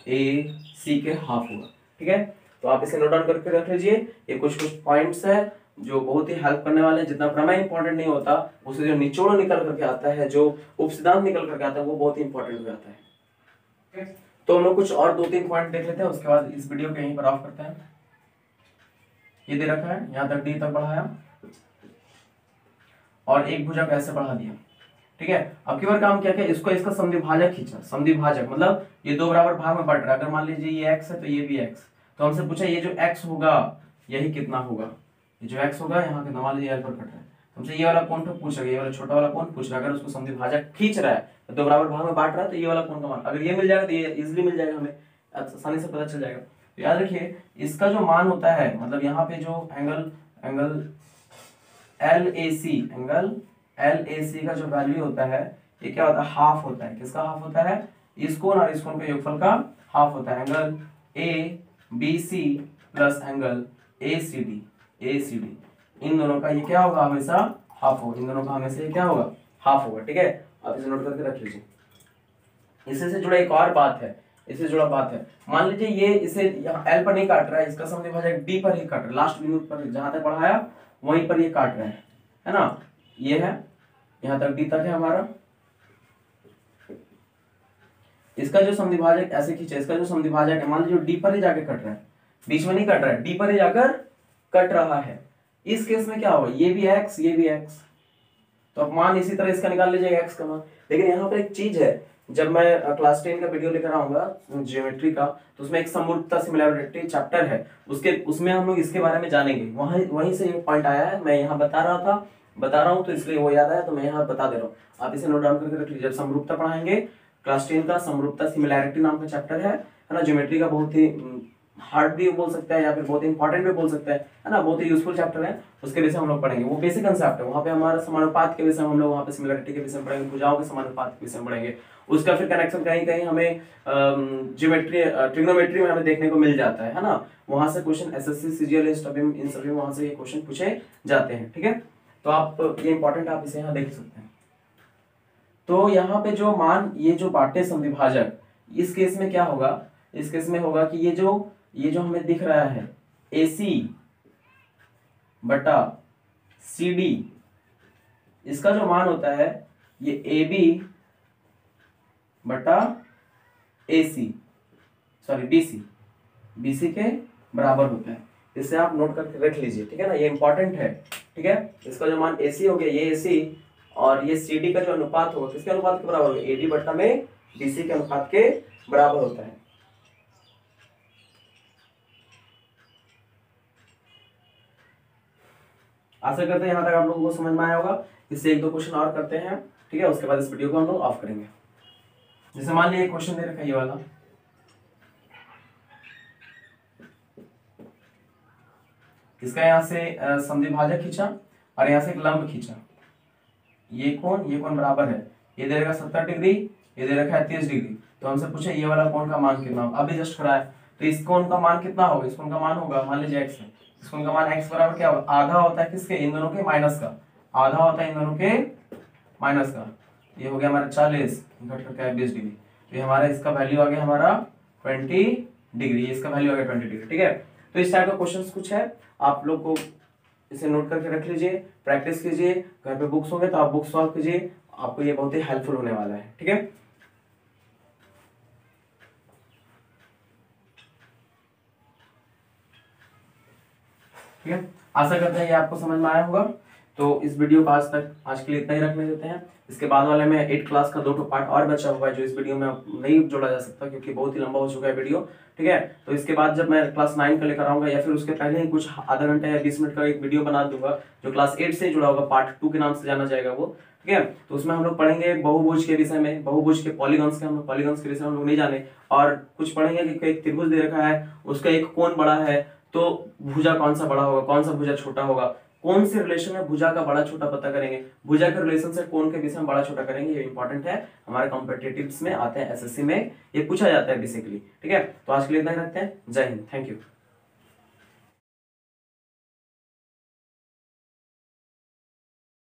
A C के हाफ होगा, ठीक है। तो आप इसे नोट डाउन करके रख लीजिए, ये कुछ पॉइंट्स है जो बहुत ही हेल्प करने वाले हैं। जितना प्रमेय इंपॉर्टेंट नहीं होता, उससे जो निचोड़ निकल करके आता है, जो उपसिद्धांत निकल करके आता है, वो बहुत ही इंपॉर्टेंट हो जाता है। तो हम लोग कुछ और दो तीन पॉइंट देख लेते हैं, उसके बाद इस वीडियो को यहीं पर ऑफ करते हैं। ये दे रखा है, यहाँ तक डी तक बढ़ाया और एक भुजा को ऐसे बढ़ा दिया, ठीक है। अब की बार काम क्या किया, इसको इसका समद्विभाजक खींचा, समद्विभाजक मतलब ये दो बराबर भाग में बढ़ रहा है, अगर मान लीजिए ये x है तो ये भी x, तो हमसे पूछा ये जो x होगा यही कितना होगा, ये जो x होगा यहाँ के मान लीजिए l पर कट रहा है, हमसे ये वाला कोण पूछ रहा है, ये वाला छोटा वाला कोण पूछ रहा है, अगर उसको समद्विभाजक खींच रहा है तो दो बराबर भाग में बांट रहा है, तो ये वाला कोण का मान अगर ये मिल जाएगा तो ये इजिली मिल जाएगा, हमें आसानी से पता चल जाएगा। तो याद रखिए इसका जो मान होता है, मतलब यहाँ पे जो एंगल एल ए सी का जो वैल्यू होता है, ये क्या होता है, हाफ होता है। किसका हाफ होता है, इस कोण और इस कोण के योगफल का हाफ होता है। Angle A B C plus angle A C D, इन दोनों का ये क्या होगा, हमेशा हाफ होगा, इन दोनों का हमेशा क्या होगा, हाफ होगा, ठीक है। आप इसे नोट करके रख लीजिए। इससे से जुड़ा एक और बात है, इससे जुड़ा बात है, मान लीजिए ये इसे यहाँ एल पर नहीं काट रहा है, इसका समद्विभाजक डी पर ही काट रहा है, लास्ट बिंदु पर जहां तक बढ़ाया वहीं पर ये काट रहा है ना, ये है यहाँ तक डी तक है हमारा। इसका जो समद्विभाजक ऐसे खींचे, इसका जो समद्विभाजक है मान लीजिए डी पर ही जाके कट रहा है, बीच में नहीं कट रहा है, डी पर ही जाकर कट रहा है। इस केस में क्या होगा, ये भी x ये भी x, तो अब मान इसी तरह इसका निकाल लीजिएगा x का मान। लेकिन यहाँ पर एक चीज है, जब मैं क्लास 10 का वीडियो लेकर आऊंगा ज्योमेट्री का, तो उसमें एक समरूपता सिमिलैरिटी चैप्टर है, उसमें हम लोग इसके बारे में जानेंगे, वहीं से ये पॉइंट आया है, मैं यहाँ बता रहा हूँ तो इसलिए वो याद आया, तो मैं यहाँ बता दे रहा हूँ, आप इसे नोट डाउन करके रख लीजिए। जब समरूपता पढ़ाएंगे, क्लास 10 का समरूपता सिमिलैरिटी नाम का चैप्टर है ना, ज्योमेट्री का बहुत ही हार्ड भी बोल सकते हैं या फिर बहुत इंपॉर्टेंट भी बोल सकते हैं, है ना, बहुत ही यूजफुल चैप्टर है, उसके विषय हम लोग पढ़ेंगे। वो बेसिक कंसेप्ट है, वहाँ पे हमारा समानुपात के विषय हम लोग वहाँ पे सिमिलरिटी के विषय में पढ़ेंगे, भुजाओं के समानुपात के विषय में पढ़ेंगे। उसका फिर कनेक्शन कहीं कहीं हमें ज्योमेट्री ट्रिग्नोमेट्री में हमें देखने को मिल जाता है ना, वहां से क्वेश्चन एसएससी सीजीएल इन सभी वहां से ये क्वेश्चन पूछे जाते हैं। ठीक है, तो आप ये इंपॉर्टेंट आप इसे यहाँ देख सकते हैं। तो यहाँ पे जो मान ये जो बाटे समद्विभाजक, इस केस में क्या होगा, इस केस में होगा कि ये जो हमें दिख रहा है AC बटा CD, इसका जो मान होता है ये AB बटा AC सॉरी BC के बराबर होता है। इसे आप नोट करके रख लीजिए, ठीक है ना, ये इंपॉर्टेंट है। ठीक है, इसका जो मान AC हो गया, ये AC और ये CD का जो अनुपात होगा किसके अनुपात के बराबर होगा, AD बटा में BC के अनुपात के बराबर होता है। आशा करते हैं यहां तक आप लोगों को समझ में आया होगा। इससे एक दो क्वेश्चन और करते हैं, ठीक है, उसके बाद इस वीडियो को हम लोग ऑफ करेंगे। जैसे मान लीजिए क्वेश्चन दे रखा है ये वाला, इसका यहां से समद्विभाजक खींचा और यहां से एक लंब खींचा, ये कोण बराबर है, ये दे रखा 70 डिग्री, ये दे रखा है 30 डिग्री। तो हमसे पूछे ये वाला कोण का मान कितना होगा, अभी जस्ट कराया, तो इस कोण का मान कितना होगा, इस कोण का मान होगा मान लीजिए x है, इस कोण का मान x बराबर क्या होगा, आधा होता है किसके, इन दोनों के माइनस का, आधा होता है इन दोनों के माइनस का। ये हो गया हमारा 40 घट करके आया 20 डिग्री, तो ये हमारा इसका वैल्यू आ गया हमारा 20 डिग्री, इसका वैल्यू आ गया 20 डिग्री। ठीक है, तो इस टाइप का क्वेश्चन कुछ है, आप लोग को इसे नोट करके रख लीजिए, प्रैक्टिस कीजिए, घर पे बुक्स होंगे तो आप बुक सॉल्व कीजिए, आपको ये बहुत ही हेल्पफुल होने वाला है। ठीक है, ठीक है, आशा करते हैं ये आपको समझ में आया होगा। तो इस वीडियो को आज के लिए इतना ही रखने देते हैं। इसके बाद वाले में 8 क्लास का 2 पार्ट और बचा हुआ है जो इस वीडियो में नहीं जोड़ा जा सकता क्योंकि बहुत ही लंबा हो चुका है वीडियो। ठीक है, तो इसके बाद जब मैं क्लास 9 का लेकर आऊंगा या फिर उसके पहले ही कुछ आधा घंटा या 20 मिनट का एक वीडियो बना दूंगा जो क्लास 8 से जुड़ा होगा, पार्ट 2 के नाम से जाना जाएगा वो। ठीक है, तो उसमें हम लोग पढ़ेंगे बहुभुज के विषय में, बहुभुज के पॉलीगॉन्स के, हम लोग पॉलीगॉन्स के विषय में हम लोग नहीं जाने, और कुछ पढ़ेंगे कि एक त्रिभुज दे रखा है, उसका एक कोण बड़ा है, तो भुजा कौन सा बड़ा होगा, कौन सा भुजा छोटा होगा, कौन से रिलेशन में भुजा का बड़ा छोटा पता करेंगे, भुजा के रिलेशन से कोण के विषय में बड़ा छोटा करेंगे। ये इंपॉर्टेंट है, हमारे कॉम्पिटिटिव्स में आते हैं, एसएससी में ये पूछा जाता है बेसिकली। ठीक है, तो आज के लिए इतना ही रखते हैं। जय हिंद, थैंक यू।